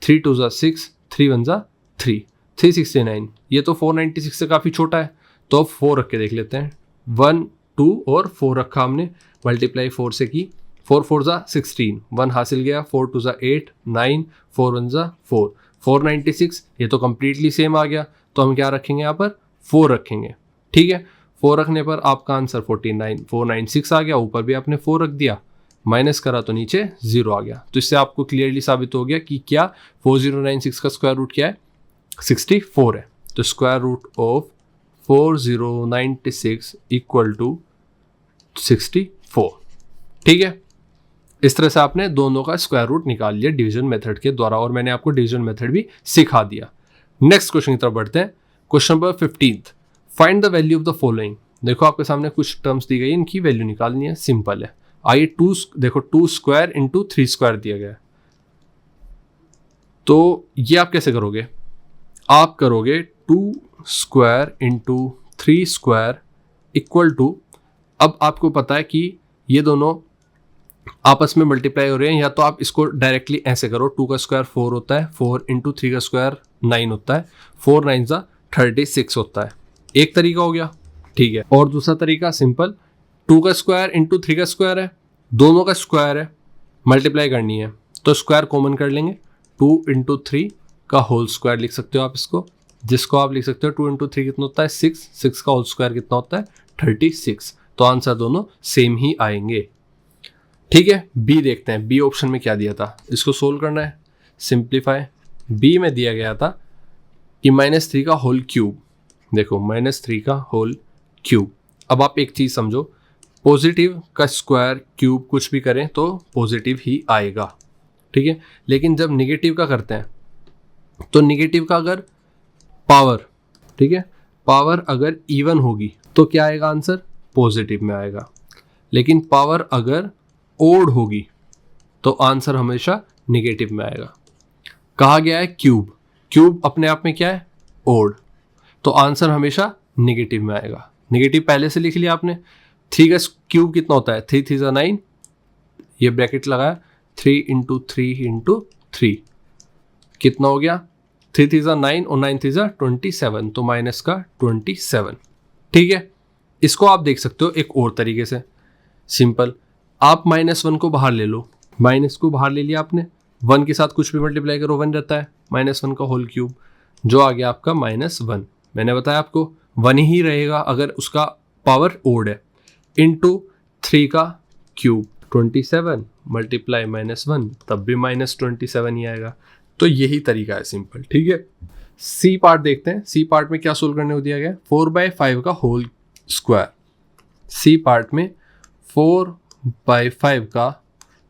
3 2 ज़ा 6, 3 1 ज़ा 3, 369। ये तो 496 से काफ़ी छोटा है। तो अब 4 रख के देख लेते हैं। 1 2 और 4 रखा हमने, मल्टीप्लाई 4 से की, 4 4 ज़ा 16, 1 हासिल गया, 4 2 ज़ा 8, 9, 4 1 ज़ा 4, 496। ये तो कंप्लीटली सेम आ गया। तो हम क्या रखेंगे, यहाँ पर 4 रखेंगे, ठीक है। 4 रखने पर आपका आंसर 496 आ गया, ऊपर भी आपने 4 रख दिया, माइनस करा तो नीचे 0 आ गया। तो इससे आपको क्लियरली साबित हो गया कि क्या 4096 का स्क्वायर रूट क्या है, 64 है। तो square root of 4096 equal to 64, ठीक है। इस तरह से आपने दोनों का स्क्वायर रूट निकाल लिया डिवीजन मेथड के द्वारा, और मैंने आपको डिवीजन मेथड भी सिखा दिया। नेक्स्ट क्वेश्चन की तरफ बढ़ते हैं। Question number 15, find the value of the following. देखो आपके सामने कुछ टर्म्स दी गई, इनकी वैल्यू निकालनी है, सिंपल है। आइए 2 देखो, 2 स्क्वायर इंटू 3 स्क्वायर दिया गया है। तो ये आप कैसे करोगे, आप करोगे 2 square into 3 square equal to, अब आपको पता है कि ये दोनों आपस में मल्टीप्लाई हो रहे हैं, या तो आप इसको डायरेक्टली ऐसे करो, 2 का स्क्वायर 4 होता है, 4 इंटू 3 का स्क्वायर 9 होता है, 4 9 ज़ा 36 होता है। एक तरीका हो गया, ठीक है। और दूसरा तरीका सिंपल, 2 का स्क्वायर इंटू 3 का स्क्वायर है, दोनों का स्क्वायर है, मल्टीप्लाई करनी है तो स्क्वायर कॉमन कर लेंगे, 2 इंटू 3 का होल स्क्वायर लिख सकते हो आप इसको, जिसको आप लिख सकते हो 2 इंटू 3 कितना होता है 6, 6 का होल स्क्वायर कितना होता है 36। तो आंसर दोनों सेम ही आएंगे, ठीक है। बी देखते हैं, बी ऑप्शन में क्या दिया था, इसको सोल्व करना है, सिंप्लीफाई। बी में दिया गया था कि -3 का होल क्यूब, देखो -3 का होल क्यूब। अब आप एक चीज़ समझो, पॉजिटिव का स्क्वायर क्यूब कुछ भी करें तो पॉजिटिव ही आएगा, ठीक है। लेकिन जब निगेटिव का करते हैं तो निगेटिव का अगर पावर, ठीक है, पावर अगर इवन होगी तो क्या आएगा आंसर, पॉजिटिव में आएगा। लेकिन पावर अगर ओड होगी तो आंसर हमेशा निगेटिव में आएगा। कहा गया है क्यूब, क्यूब अपने आप में क्या है, ओड, तो आंसर हमेशा निगेटिव में आएगा। निगेटिव पहले से लिख लिया आपने। 3 का क्यूब कितना होता है, 3 3 9, ये ब्रैकेट लगाया, 3 × 3 × 3 कितना हो गया, 3 3 9 और 9 3 27, तो माइनस का 27। ठीक है, इसको आप देख सकते हो एक और तरीके से, सिंपल, आप -1 को बाहर ले लो, माइनस को बाहर ले लिया आपने, 1 के साथ कुछ भी मल्टीप्लाई करो 1 रहता है, -1 का होल क्यूब, जो आ गया आपका -1। मैंने बताया आपको 1 ही रहेगा अगर उसका पावर ओड है, इंटू 3 का क्यूब 27 मल्टीप्लाई -1, तब भी -27 ही आएगा। तो यही तरीका है सिंपल। ठीक है, सी पार्ट देखते हैं। सी पार्ट में क्या सोल्व करने को दिया गया, 4/5 का होल स्क्वायर। सी पार्ट में 4/5 का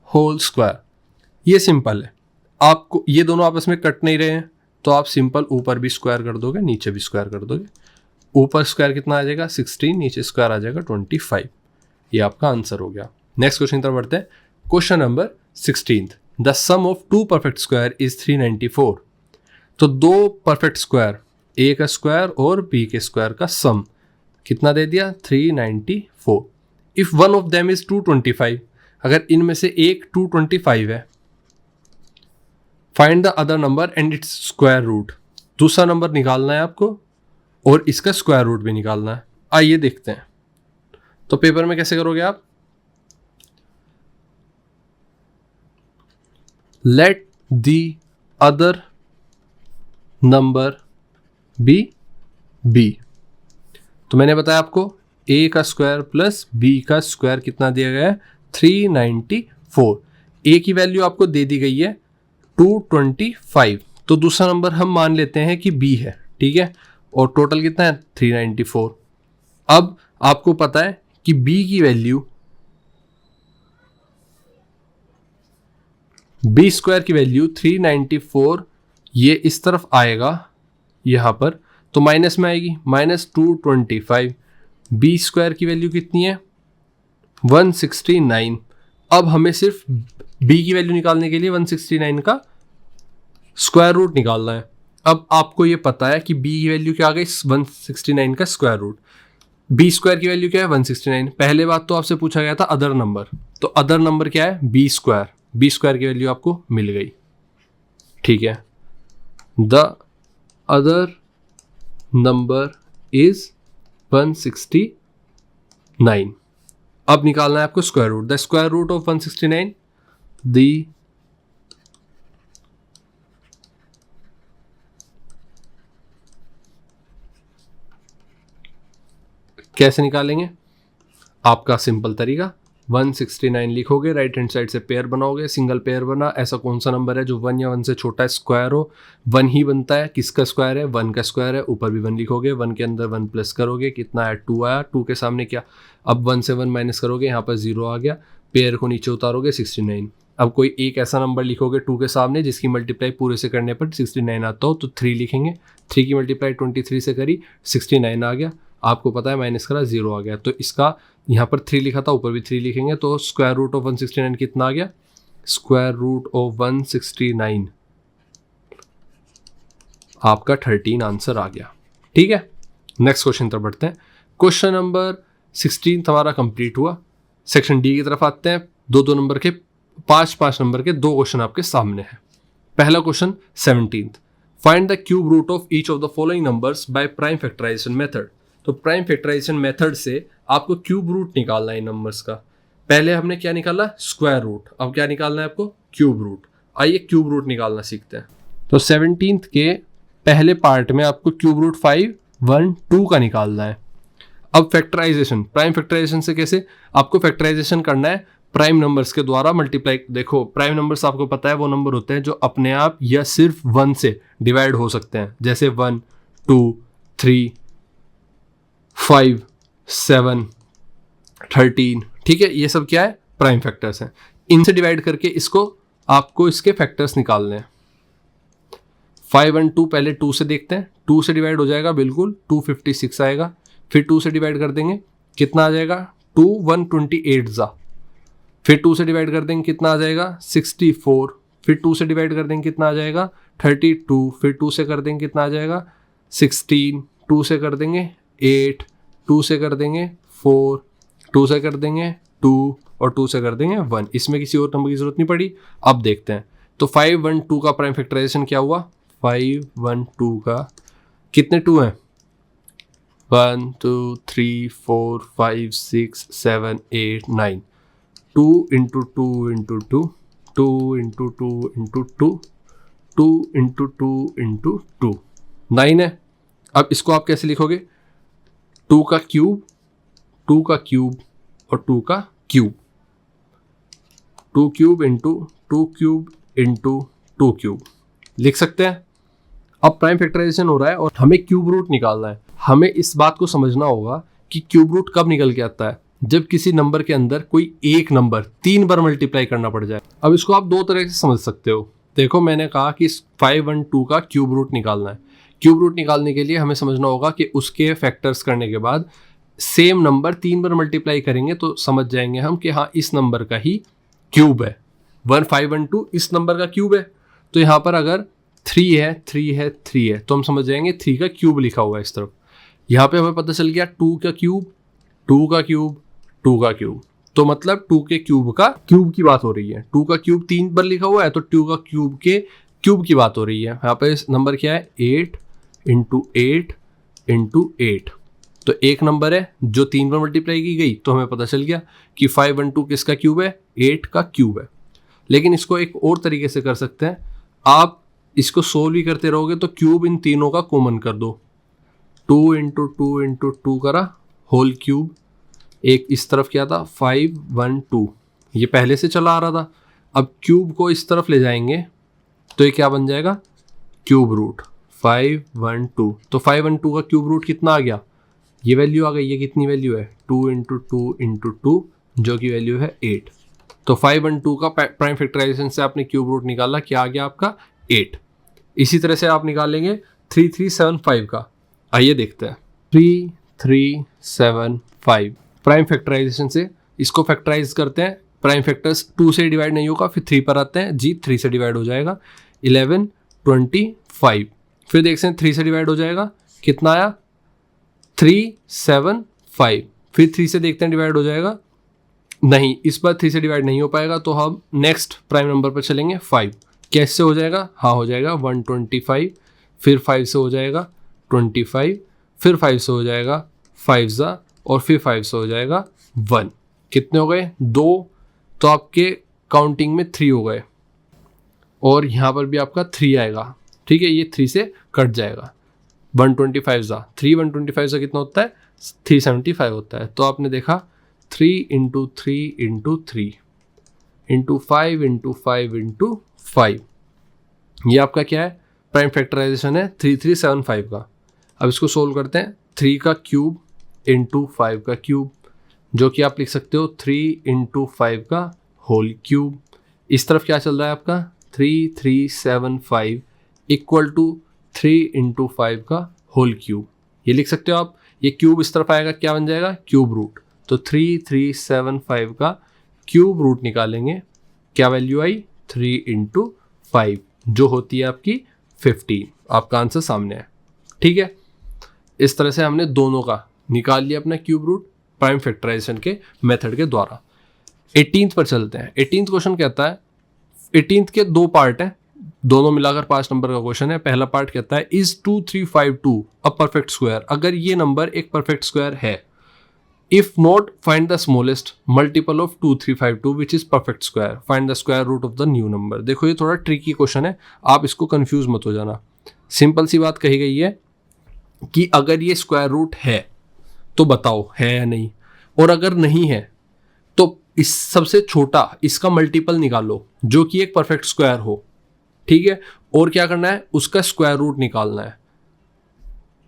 होल स्क्वायर, ये सिंपल है। आपको ये दोनों आपस में कट नहीं रहे हैं, तो आप सिंपल ऊपर भी स्क्वायर कर दोगे, नीचे भी स्क्वायर कर दोगे। ऊपर स्क्वायर कितना आ जाएगा 16, नीचे स्क्वायर आ जाएगा 25। ये आपका आंसर हो गया। नेक्स्ट क्वेश्चन तरफ बढ़ते हैं। Question number 16, the sum of 2 perfect square is 394। तो 2 परफेक्ट स्क्वायर, ए का स्क्वायर और बी के स्क्वायर का सम कितना दे दिया, 394। If one of them is 225, अगर इनमें से एक 225 है, find the other number and its square root. दूसरा नंबर निकालना है आपको और इसका स्क्वायर रूट भी निकालना है। आइए देखते हैं। तो पेपर में कैसे करोगे आप, let the other number be B. तो मैंने बताया आपको ए का स्क्वायर प्लस बी का स्क्वायर कितना दिया गया है, 394। ए की वैल्यू आपको दे दी गई है 225, तो दूसरा नंबर हम मान लेते हैं कि बी है। ठीक है, और टोटल कितना है 394। अब आपको पता है कि बी की वैल्यू, बी स्क्वायर की वैल्यू 394, ये इस तरफ आएगा यहां पर, तो माइनस में आएगी, -225। बी स्क्वायर की वैल्यू कितनी है 169। अब हमें सिर्फ बी की वैल्यू निकालने के लिए 169 का स्क्वायर रूट निकालना है। अब आपको ये पता है कि बी की वैल्यू क्या आ गई 169 का स्क्वायर रूट, बी स्क्वायर की वैल्यू क्या है 169। पहले बात तो आपसे पूछा गया था अदर नंबर, तो अदर नंबर क्या है बी स्क्वायर, बी स्क्वायर की वैल्यू आपको मिल गई। ठीक है, द अदर नंबर इज 169। अब निकालना है आपको square root, the square root of 169, द कैसे निकालेंगे, आपका सिंपल तरीका, 169 लिखोगे, राइट हैंड साइड से पेयर बनाओगे, सिंगल पेयर बना, ऐसा कौन सा नंबर है जो 1 या 1 से छोटा है, स्क्वायर हो, 1 ही बनता है, किसका स्क्वायर है 1 का स्क्वायर है, ऊपर भी 1 लिखोगे, 1 के अंदर 1 प्लस करोगे, कितना है 2 आया, 2 के सामने क्या, अब 1 से 1 माइनस करोगे, यहाँ पर 0 आ गया, पेयर को नीचे उतारोगे 69। अब कोई एक ऐसा नंबर लिखोगे 2 के सामने जिसकी मल्टीप्लाई पूरे से करने पर 69 आता हो, तो 3 लिखेंगे, 3 की मल्टीप्लाई 23 से करी, 69 आ गया, आपको पता है माइनस करा 0 आ गया, तो इसका यहाँ पर 3 लिखा था, ऊपर भी 3 लिखेंगे, तो स्क्वायर रूट ऑफ 169 कितना आ गया, स्क्वायर रूट ऑफ 169 आपका 13 आंसर आ गया। ठीक है, नेक्स्ट क्वेश्चन तरफ बढ़ते हैं। क्वेश्चन नंबर 16 हमारा कंप्लीट हुआ। सेक्शन डी की तरफ आते हैं। 2 नंबर के 5 नंबर के 2 क्वेश्चन आपके सामने हैं। पहला question 17, find the cube root of each of the following numbers by prime factorization method. तो प्राइम फैक्टराइजेशन मेथड से आपको क्यूब रूट निकालना है नंबर्स का। पहले हमने क्या निकाला स्क्वायर रूट, अब क्या निकालना है आपको क्यूब रूट। आइए क्यूब रूट निकालना सीखते हैं। तो 17 के पहले पार्ट में आपको क्यूब रूट 5, 1, 2 का निकालना है। अब फैक्टराइजेशन, प्राइम फैक्टराइजेशन से कैसे, आपको फैक्टराइजेशन करना है प्राइम नंबर्स के द्वारा मल्टीप्लाई। देखो प्राइम नंबर्स आपको पता है वो नंबर होते हैं जो अपने आप या सिर्फ 1 से डिवाइड हो सकते हैं, जैसे 1, 2, 3, 5, 7, 13। ठीक है, ये सब क्या है प्राइम फैक्टर्स हैं। इनसे डिवाइड करके इसको आपको इसके फैक्टर्स निकालने हैं। 5 और 2 पहले 2 से देखते हैं, 2 से डिवाइड हो जाएगा बिल्कुल 256 आएगा, फिर 2 से डिवाइड कर देंगे कितना आ जाएगा 2 128 ज़ा, फिर 2 से डिवाइड कर देंगे कितना आ जाएगा 64, फिर 2 से डिवाइड कर देंगे कितना आ जाएगा 32, फिर 2 से कर देंगे कितना आ जाएगा 16, 2 से कर देंगे 8, 2 से कर देंगे 4, 2 से कर देंगे 2 और 2 से कर देंगे 1। इसमें किसी और नंबर की जरूरत नहीं पड़ी। अब देखते हैं तो 512 का प्राइम फैक्टराइजेशन क्या हुआ, 512 का कितने 2 हैं 1 2 3 4 5 6 7 8 9, 2 into 2 into 2, 2 into 2 into 2, 2 into 2 into 2, 9 है। अब इसको आप कैसे लिखोगे, 2 का क्यूब, 2 का क्यूब और 2 का cube, 2 cube into 2 cube into 2 cube लिख सकते हैं। अब प्राइम फैक्टराइजेशन हो रहा है और हमें क्यूब रूट निकालना है। हमें इस बात को समझना होगा कि क्यूब रूट कब निकल के आता है, जब किसी नंबर के अंदर कोई एक नंबर 3 बार मल्टीप्लाई करना पड़ जाए। अब इसको आप 2 तरह से समझ सकते हो। देखो मैंने कहा कि 512 का क्यूब रूट निकालना है। क्यूब रूट निकालने के लिए हमें समझना होगा कि उसके फैक्टर्स करने के बाद सेम नंबर 3 बार मल्टीप्लाई करेंगे तो समझ जाएंगे हम कि हाँ इस नंबर का ही क्यूब है, 1512 इस नंबर का क्यूब है। तो यहाँ पर अगर 3 है 3 है 3 है तो हम समझ जाएंगे 3 का क्यूब लिखा हुआ है इस तरफ। यहाँ पे हमें पता चल गया 2 का क्यूब, 2 का क्यूब, 2 का क्यूब, तो मतलब 2 के क्यूब का क्यूब की बात हो रही है। 2 का क्यूब 3 बार लिखा हुआ है तो 2 का क्यूब के क्यूब की बात हो रही है। यहाँ पे नंबर क्या है 8 इंटू 8 इंटू 8, तो एक नंबर है जो 3 बार मल्टीप्लाई की गई, तो हमें पता चल गया कि 512 किसका क्यूब है, 8 का क्यूब है। लेकिन इसको एक और तरीके से कर सकते हैं, आप इसको सोल्व ही करते रहोगे तो क्यूब इन तीनों का कॉमन कर दो, 2 इंटू 2 इंटू 2 करा होल क्यूब, एक इस तरफ क्या था 512, ये पहले से चला आ रहा था। अब क्यूब को इस तरफ ले जाएंगे तो ये क्या बन जाएगा क्यूब रूट 512, तो 512 का क्यूब रूट कितना आ गया, ये वैल्यू आ गई। ये कितनी वैल्यू है 2 इंटू 2 इंटू 2 जो कि वैल्यू है 8। तो 512 का प्राइम फैक्टराइजेशन से आपने क्यूब रूट निकाला, क्या आ गया आपका 8। इसी तरह से आप निकालेंगे 3375 का। आइए देखते हैं 3375 प्राइम फैक्टराइजेशन से इसको फैक्टराइज करते हैं। प्राइम फैक्टर्स 2 से डिवाइड नहीं होगा, फिर 3 पर आते हैं जी, 3 से डिवाइड हो जाएगा 1125, फिर देखते हैं 3 से डिवाइड हो जाएगा कितना आया 375, फिर 3 से देखते हैं डिवाइड हो जाएगा नहीं, इस बार 3 से डिवाइड नहीं हो पाएगा तो हम नेक्स्ट प्राइम नंबर पर चलेंगे 5। कैसे हो जाएगा, हाँ हो जाएगा 125, फिर 5 से हो जाएगा 25, फिर 5 से हो जाएगा 5 ज़ा और फिर 5 से हो जाएगा 1। कितने हो गए 2, तो आपके काउंटिंग में 3 हो गए और यहाँ पर भी आपका 3 आएगा। ठीक है, ये 3 से कट जाएगा, 125 ज़ा 3, 125 ज़ा कितना होता है 375 होता है। तो आपने देखा 3 into 3 into 3 into 5 into 5 into 5, ये आपका क्या है प्राइम फैक्टराइजेशन है 3375 का। अब इसको सोल्व करते हैं, 3 का क्यूब इंटू 5 का क्यूब, जो कि आप लिख सकते हो 3 इंटू 5 का होल क्यूब। इस तरफ क्या चल रहा है आपका 3375 इक्वल टू 3 इंटू 5 का होल क्यूब, ये लिख सकते हो आप। ये क्यूब इस तरफ आएगा, क्या बन जाएगा क्यूब रूट, तो 3375 का क्यूब रूट निकालेंगे, क्या वैल्यू आई 3 इंटू 5 जो होती है आपकी 15। आपका आंसर सामने है। ठीक है, इस तरह से हमने दोनों का निकाल लिया अपना क्यूब रूट प्राइम फैक्टराइजेशन के मेथड के द्वारा। 18th पर चलते हैं। 18th क्वेश्चन कहता है, 18th के 2 पार्ट हैं, दोनों मिलाकर 5 नंबर का क्वेश्चन है। पहला पार्ट कहता है इज 2352 अ परफेक्ट स्क्वायर, अगर ये नंबर एक परफेक्ट स्क्वायर है, if not find the smallest multiple of 2352 which is perfect square, find the square root of the new number. देखो ये थोड़ा ट्रिकी क्वेश्चन है, आप इसको कंफ्यूज मत हो जाना। सिंपल सी बात कही गई है कि अगर ये स्क्वायर रूट है तो बताओ है या नहीं, और अगर नहीं है तो इस सबसे छोटा इसका मल्टीपल निकालो जो कि एक परफेक्ट स्क्वायर हो। ठीक है, और क्या करना है उसका स्क्वायर रूट निकालना है।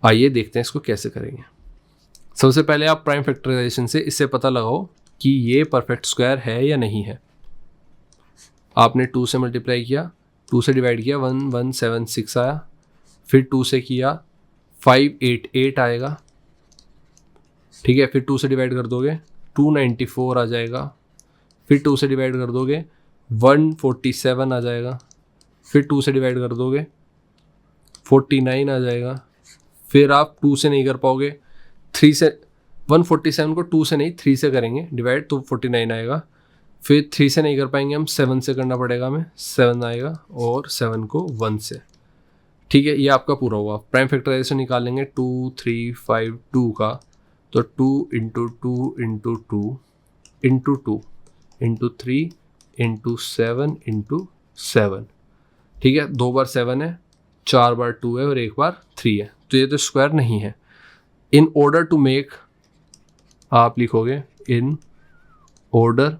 आइए देखते हैं इसको कैसे करेंगे। सबसे पहले आप प्राइम फैक्टराइजेशन से इससे पता लगाओ कि ये परफेक्ट स्क्वायर है या नहीं है। आपने 2 से मल्टीप्लाई किया, 2 से डिवाइड किया 1176 आया, फिर 2 से किया 588 आएगा। ठीक है, फिर 2 से डिवाइड कर दोगे 294 आ जाएगा, फिर 2 से डिवाइड कर दोगे 147 आ जाएगा, फिर 2 से डिवाइड कर दोगे 49 आ जाएगा, फिर आप 2 से नहीं कर पाओगे, 3 से 147 को 2 से नहीं 3 से करेंगे डिवाइड तो 49 आएगा, फिर 3 से नहीं कर पाएंगे हम, 7 से करना पड़ेगा हमें, 7 आएगा, और 7 को 1 से। ठीक है, ये आपका पूरा हुआ। प्राइम फैक्टराइजेशन निकालेंगे 2 3 5 2 का, तो 2 into 2 into 2 into 2 into 3 into 7 into 7। ठीक है, 2 बार 7 है, 4 बार 2 है और 1 बार 3 है, तो ये तो स्क्वायर नहीं है। इन ऑर्डर टू मेक, आप लिखोगे in order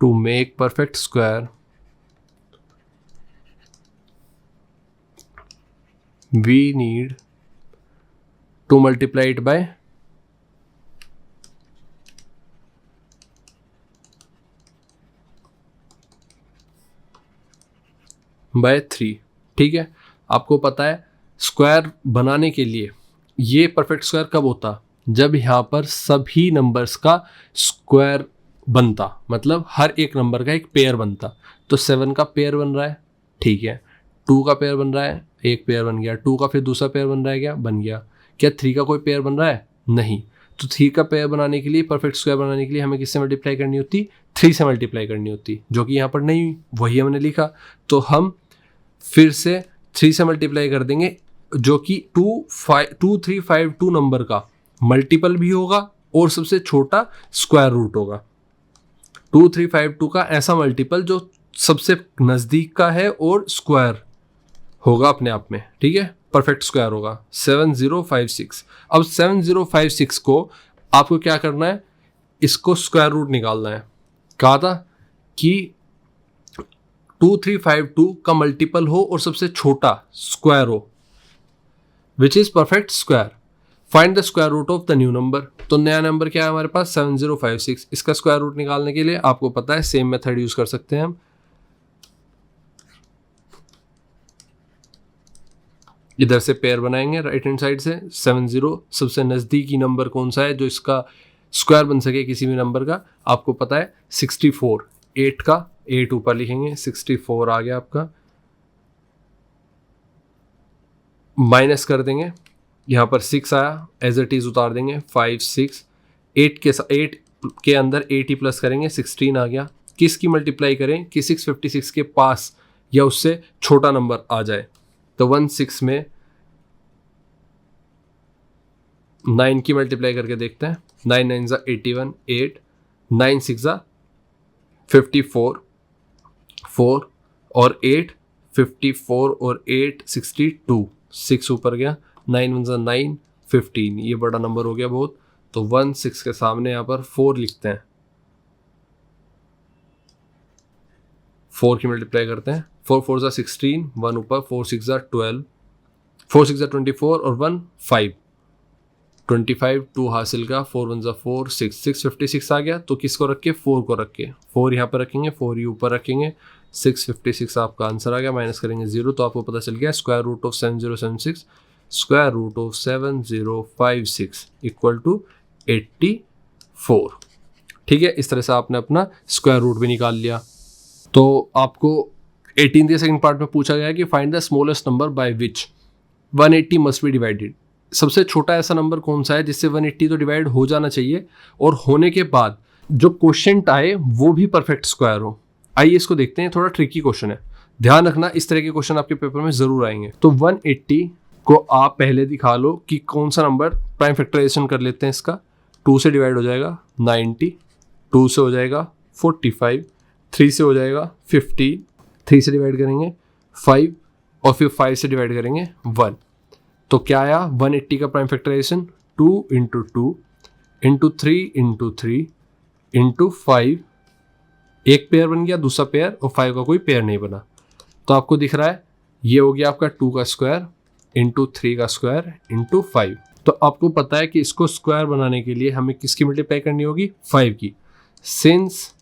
to make perfect square we need to multiply it by 3। ठीक है, आपको पता है स्क्वायर बनाने के लिए ये परफेक्ट स्क्वायर कब होता, जब यहाँ पर सभी नंबर्स का स्क्वायर बनता, मतलब हर एक नंबर का एक पेयर बनता। तो 7 का पेयर बन रहा है, ठीक है, 2 का पेयर बन रहा है, एक पेयर बन गया, 2 का फिर दूसरा पेयर बन रहा है, क्या बन गया, क्या 3 का कोई पेयर बन रहा है, नहीं। तो 3 का पेयर बनाने के लिए, परफेक्ट स्क्वायर बनाने के लिए हमें किससे मल्टीप्लाई करनी होती, 3 से मल्टीप्लाई करनी होती, जो कि यहाँ पर नहीं हुई, वही हमने लिखा। तो हम फिर से 3 से मल्टीप्लाई कर देंगे, जो कि 2352 नंबर का मल्टीपल भी होगा और सबसे छोटा स्क्वायर रूट होगा। 2352 का ऐसा मल्टीपल जो सबसे नज़दीक का है और स्क्वायर होगा अपने आप में। ठीक है, परफेक्ट स्क्वायर होगा 7056। अब 7056 को आपको क्या करना है, इसको स्क्वायर रूट निकालना है। कहा था कि 2352 का मल्टीपल हो और सबसे छोटा स्क्वायर हो, which is perfect square. Find the square root of the new number. तो नया नंबर क्या है हमारे पास, 7056। इसका स्क्वायर रूट निकालने के लिए आपको पता है सेम मेथड यूज कर सकते हैं हम। इधर से पेयर बनाएंगे राइट हैंड साइड से, 70 सबसे नज़दीकी नंबर कौन सा है जो इसका स्क्वायर बन सके किसी भी नंबर का, आपको पता है 64। 8 का 8 ऊपर लिखेंगे, 64 आ गया आपका, माइनस कर देंगे, यहाँ पर 6 आया, एज इट इज उतार देंगे, 5 6 8 के अंदर 8 ही प्लस करेंगे, 16 आ गया। किसकी मल्टीप्लाई करें कि 656 के पास या उससे छोटा नंबर आ जाए, तो 16 में 9 की मल्टीप्लाई करके देखते हैं, 9 9 ज़ा 81, 8 9 6 ज़ा 54, 4 और 8 54 और 8 62, 6 ऊपर गया, 9 1 ज़ा 9 15, ये बड़ा नंबर हो गया बहुत, तो 1 6 के सामने यहाँ पर 4 लिखते हैं, 4 की मल्टीप्लाई करते हैं, 4 4 ज़ा 16, 1 ऊपर, 4 6 ज़ा 12, 4 6 ज़ा 24 और 1 5, 25 2 हासिल का, 4 1 ज़ा 4 6 656 आ गया। तो किसको रख के, 4 को रख के, 4 यहाँ पर रखेंगे, 4 ही ऊपर रखेंगे, 656 आपका आंसर आ गया, माइनस करेंगे 0, तो आपको पता चल गया square root of 7076, square root of 7056 equal to 84। ठीक है, इस तरह से आपने अपना स्क्वायर रूट भी निकाल लिया। तो आपको 18th सेकंड पार्ट में पूछा गया कि find the smallest number by which 180 must be divided. सबसे छोटा ऐसा नंबर कौन सा है जिससे 180 तो डिवाइड हो जाना चाहिए और होने के बाद जो क्वोशिएंट आए वो भी परफेक्ट स्क्वायर हो। आइए इसको देखते हैं, थोड़ा ट्रिकी क्वेश्चन है, ध्यान रखना इस तरह के क्वेश्चन आपके पेपर में जरूर आएंगे। तो 180 को आप पहले दिखा लो कि कौन सा नंबर, प्राइम फैक्टराइजेशन कर लेते हैं इसका, 2 से डिवाइड हो जाएगा 90, 2 से हो जाएगा 45, 3 से हो जाएगा 50, 3 से डिवाइड करेंगे 5 और फिर 5 से डिवाइड करेंगे 1। तो क्या आया 180 का prime factorization, 2 into 2 into 3 into 3 into 5, एक पेयर बन गया, दूसरा पेयर, और 5 का कोई पेयर नहीं बना। तो आपको दिख रहा है ये हो गया आपका 2 का स्क्वायर इंटू 3 का स्क्वायर इंटू 5। तो आपको पता है कि इसको स्क्वायर बनाने के लिए हमें किसकी मल्टीप्लाई करनी होगी, 5 की। Since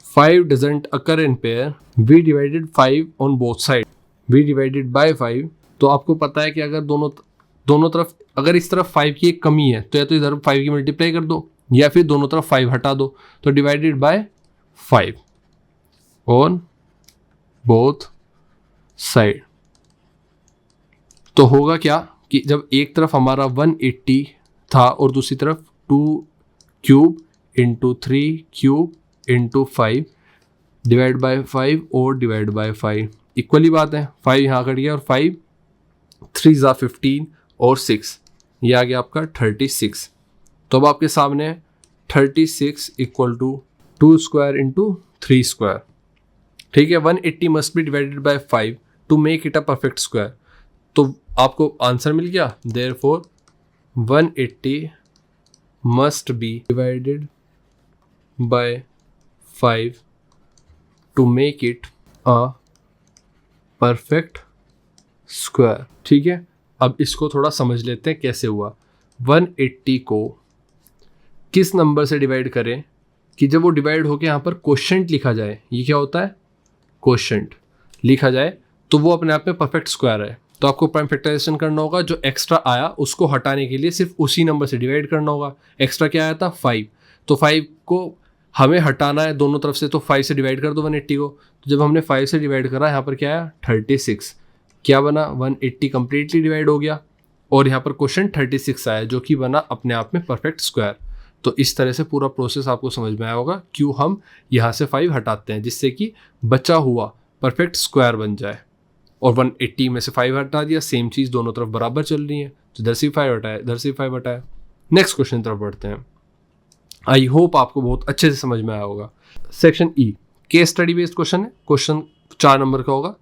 5 doesn't occur in pair, we divided 5 on both sides, we divided by 5। तो आपको पता है कि अगर दोनों दोनों तरफ अगर इस तरफ 5 की एक कमी है तो या तो इधर 5 की मल्टीप्लाई कर दो या फिर दोनों तरफ 5 हटा दो, तो divided by 5 on both side. तो होगा क्या कि जब एक तरफ हमारा 180 था और दूसरी तरफ 2 cube into 3 cube into 5 divide by 5 और डिवाइड बाय 5 इक्वली बात है, 5 यहाँ कट गया और 5 3 ज़ा 15 और 6 ये आ गया आपका 36। तो अब आपके सामने 36 equal to 2 square into 3 square, ठीक है। 180 must be divided by 5 to make it a perfect square. तो आपको आंसर मिल गया, therefore 180 must be divided by 5 to make it a perfect square, ठीक है। अब इसको थोड़ा समझ लेते हैं कैसे हुआ। 180 को किस नंबर से डिवाइड करें कि जब वो डिवाइड होके यहाँ पर क्वोशंट लिखा जाए, ये क्या होता है क्वोशंट लिखा जाए, तो वो अपने आप में परफेक्ट स्क्वायर है। तो आपको प्राइम फैक्टराइजेशन करना होगा, जो एक्स्ट्रा आया उसको हटाने के लिए सिर्फ उसी नंबर से डिवाइड करना होगा। एक्स्ट्रा क्या आया था 5, तो 5 को हमें हटाना है दोनों तरफ से, तो 5 से डिवाइड कर दो 180 को। तो जब हमने 5 से डिवाइड करा, यहाँ पर क्या आया 36, क्या बना 180 कंप्लीटली डिवाइड हो गया और यहाँ पर क्वेश्चन 36 आया जो कि बना अपने आप में परफेक्ट स्क्वायर। तो इस तरह से पूरा प्रोसेस आपको समझ में आया होगा क्यों हम यहाँ से 5 हटाते हैं, जिससे कि बचा हुआ परफेक्ट स्क्वायर बन जाए। और 180 में से 5 हटा दिया, सेम चीज़ दोनों तरफ बराबर चल रही है, तो इधर से 5 हटाया इधर से 5 हटाया। नेक्स्ट क्वेश्चन तरफ बढ़ते हैं। आई होप आपको बहुत अच्छे से समझ में आया होगा। Section E case study based question है, क्वेश्चन 4 नंबर का होगा।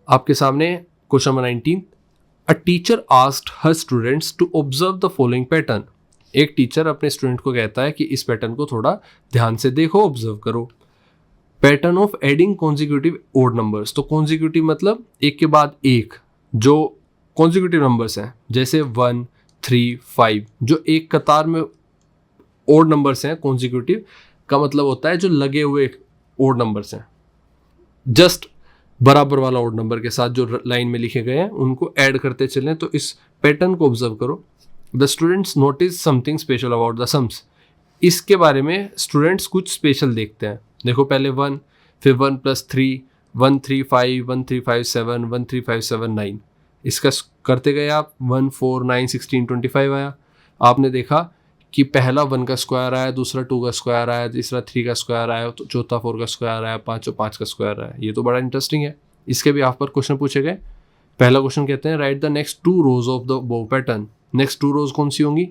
आपके सामने question number 19, a teacher asked her students to observe the following pattern. एक टीचर अपने स्टूडेंट को कहता है कि इस पैटर्न को थोड़ा ध्यान से देखो, ऑब्जर्व करो। Pattern of adding consecutive odd numbers. तो कॉन्जिक्यूटिव मतलब एक के बाद एक, जो कॉन्जिक्यूटिव नंबर्स हैं जैसे 1 3 5, जो एक कतार में ओड नंबर्स हैं। कॉन्जिक्यूटिव का मतलब होता है जो लगे हुए ओड नंबर्स हैं, जस्ट बराबर वाला ओड नंबर के साथ जो लाइन में लिखे गए हैं उनको ऐड करते चलें। तो इस पैटर्न को ऑब्जर्व करो। The students notice something special about the sums. इसके बारे में स्टूडेंट्स कुछ स्पेशल देखते हैं। देखो पहले 1, फिर 1 + 3, 1 3 5, 1 3 5 7, 1 3 5 7 9। इसका करते गए आप 1 4 9 16 25 आया। आपने देखा कि पहला 1 का स्क्वायर आया, दूसरा 2 का स्क्वायर आया, तीसरा 3 का स्क्वायर आया, तो चौथा 4 का स्क्वायर आया, 5 का स्क्वायर आया। ये तो बड़ा इंटरेस्टिंग है। इसके भी आप पर क्वेश्चन पूछे गए। पहला क्वेश्चन कहते हैं right the next 2 rose of the बो पैटर्न। नेक्स्ट 2 रोज कौन सी होंगी?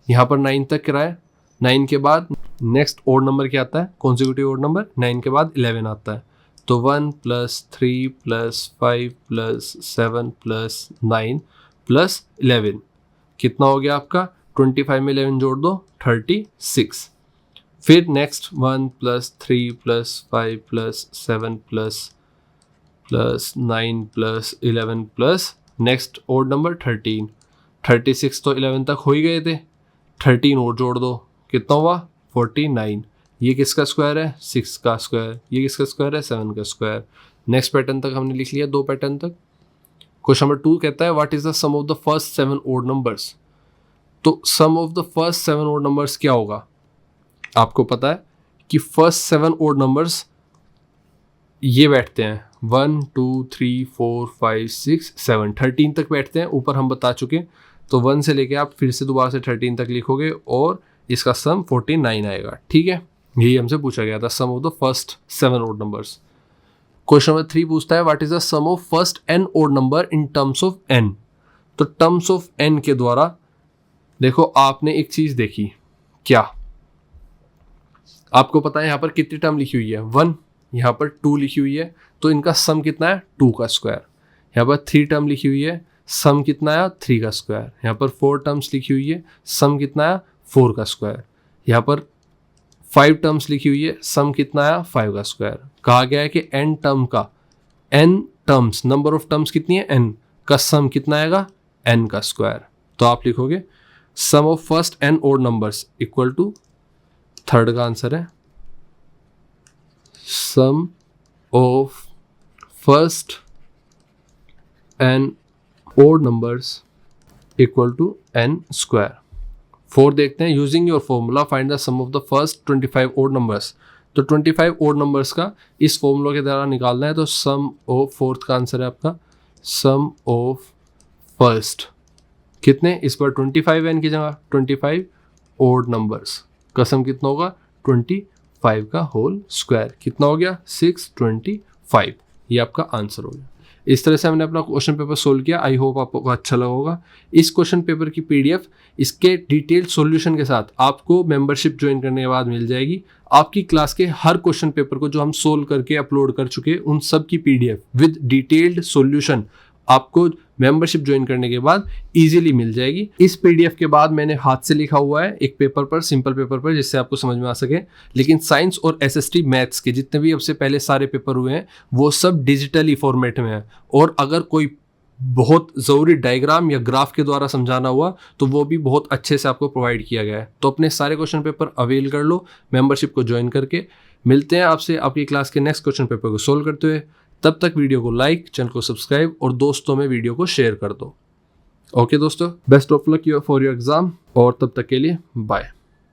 यहाँ पर 9 तक कराया, 9 के बाद नेक्स्ट ओड नंबर क्या आता है? Consecutive odd number. 9 के बाद 11 आता है, तो 1 + 3 + 5 + 7 + 9 + 11 कितना हो गया आपका? 25 में 11 जोड़ दो 36। फिर next 1 + 3 + 5 + 7 + 9 + 11 plus next odd number 13। 36 तो 11 तक हो ही गए थे, 13 और जोड़ दो, कितना हुआ? 49। ये किसका स्क्वायर है? 6 का स्क्वायर। ये किसका स्क्वायर है? 7 का स्क्वायर। नेक्स्ट पैटर्न तक हमने लिख लिया, 2 पैटर्न तक। क्वेश्चन नंबर 2 कहता है what is the sum of the first 7 odd numbers. तो sum of the first 7 odd numbers क्या होगा? आपको पता है कि फर्स्ट 7 ओड नंबर्स ये बैठते हैं 1 2 3 4 5 6 7, 13 तक बैठते हैं। ऊपर हम बता चुके, तो 1 से लेके आप फिर से दोबारा से 13 तक लिखोगे और इसका सम 49 आएगा, ठीक है। यही हमसे पूछा गया था, sum of the first 7 odd numbers. Question number 3 पूछता है what is the sum of first n odd number in terms of n। तो टर्म्स ऑफ n के द्वारा देखो आपने एक चीज देखी, क्या आपको पता है यहाँ पर कितनी टर्म लिखी हुई है? 1, यहाँ पर 2 लिखी हुई है, तो इनका सम कितना है? 2 का स्क्वायर। यहाँ पर 3 टर्म लिखी हुई है, सम कितना आया? 3 का स्क्वायर। यहाँ पर 4 टर्म्स लिखी हुई है, सम कितना आया? 4 का स्क्वायर। यहाँ पर 5 टर्म्स लिखी हुई है, सम कितना आया? 5 का स्क्वायर। कहा गया है कि n टर्म का, n terms, number of terms कितनी है? n का सम कितना आएगा? n का स्क्वायर। तो आप लिखोगे sum of first n odd numbers equal to, third का आंसर है sum of first n odd numbers equal to n square. 4 देखते हैं, using your formula find the sum of the first 25 odd numbers. तो 25 ओड नंबर्स का इस फॉर्मूला के द्वारा निकालना है। तो सम ऑफ फोर्थ का आंसर है आपका सम ऑफ फर्स्ट कितने, इस पर 25 है इनकी जगह 25 ओड नंबर्स का सम कितना होगा 25 का होल स्क्वायर, कितना हो गया 625। ये आपका आंसर हो गया। इस तरह से हमने अपना क्वेश्चन पेपर सोल्व किया। आई होप आपको अच्छा लगा होगा। इस क्वेश्चन पेपर की पीडीएफ इसके डिटेल्ड सॉल्यूशन के साथ आपको मेंबरशिप ज्वाइन करने के बाद मिल जाएगी। आपकी क्लास के हर क्वेश्चन पेपर को जो हम सोल्व करके अपलोड कर चुके उन सब की पीडीएफ विद डिटेल्ड सॉल्यूशन आपको मेंबरशिप ज्वाइन करने के बाद इजीली मिल जाएगी। इस पीडीएफ के बाद मैंने हाथ से लिखा हुआ है एक पेपर पर, सिंपल पेपर पर, जिससे आपको समझ में आ सके। लेकिन साइंस और एसएसटी मैथ्स के जितने भी अब से पहले सारे पेपर हुए हैं वो सब डिजिटली फॉर्मेट में है। और अगर कोई बहुत ज़रूरी डायग्राम या ग्राफ के द्वारा समझाना हुआ तो वो भी बहुत अच्छे से आपको प्रोवाइड किया गया है। तो अपने सारे क्वेश्चन पेपर अवेल कर लो मेंबरशिप को ज्वाइन करके। मिलते हैं आपसे आपकी क्लास के नेक्स्ट क्वेश्चन पेपर को सोल्व करते हुए। तब तक वीडियो को लाइक, चैनल को सब्सक्राइब और दोस्तों में वीडियो को शेयर कर दो। ओके दोस्तों, best of luck for your exam और तब तक के लिए बाय।